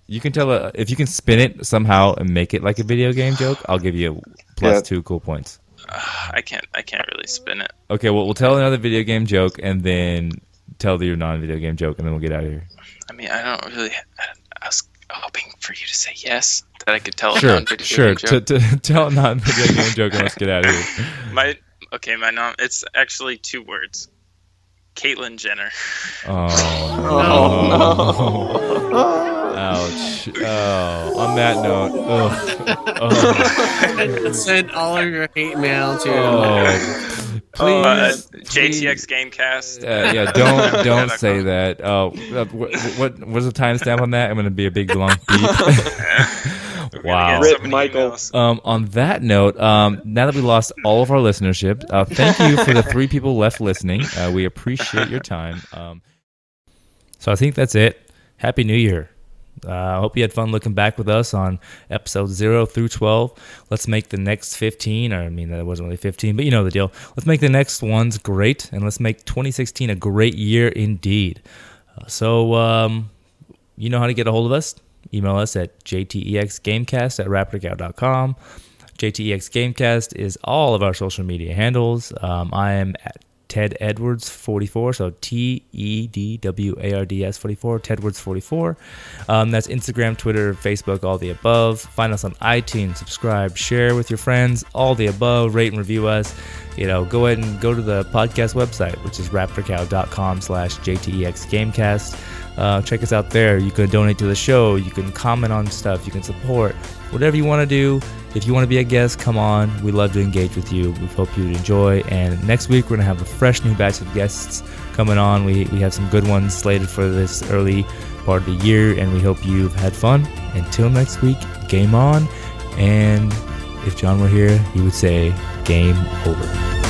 S1: You can tell if you can spin it somehow and make it like a video game joke. I'll give you plus 2 cool points.
S15: I can't really spin it.
S1: Okay, well, we'll tell another video game joke and then tell your non-video game joke, and then we'll get out of here.
S15: I don't really. I was hoping for you to say yes, that I could tell a non-video game joke.
S1: Tell a non-video game joke, and let's get out of here.
S15: My non. It's actually 2 words. Caitlyn Jenner.
S1: Oh no! Ouch! Oh, on that note,
S2: send all of your hate mail to.
S15: Please, JTX Gamecast.
S1: Don't say that. What was the timestamp on that? I'm going to be a big long beep. Wow.
S16: Rip Michael.
S1: On that note, now that we lost all of our listenership, thank you for the 3 people left listening. We appreciate your time. So I think that's it. Happy New Year. I hope you had fun looking back with us on episodes 0 through 12. Let's make the next 15, that wasn't really 15, but you know the deal. Let's make the next ones great, and let's make 2016 a great year indeed. So you know how to get a hold of us. Email us at jtexgamecast@raptorcow.com. JTX Gamecast is all of our social media handles. I am at Ted Edwards 44. So TEDWARDS 44. Tedwards 44. That's Instagram, Twitter, Facebook, all the above. Find us on iTunes. Subscribe, share with your friends, all the above. Rate and review us. Go ahead and go to the podcast website, which is raptorcow.com/JTEX Gamecast. Check us out there. You can donate to the show. You can comment on stuff. You can support. Whatever you want to do. If you want to be a guest, come on. We love to engage with you. We hope you enjoy. And next week, we're going to have a fresh new batch of guests coming on. We have some good ones slated for this early part of the year, and we hope you've had fun. Until next week, game on. And if John were here, he would say game over.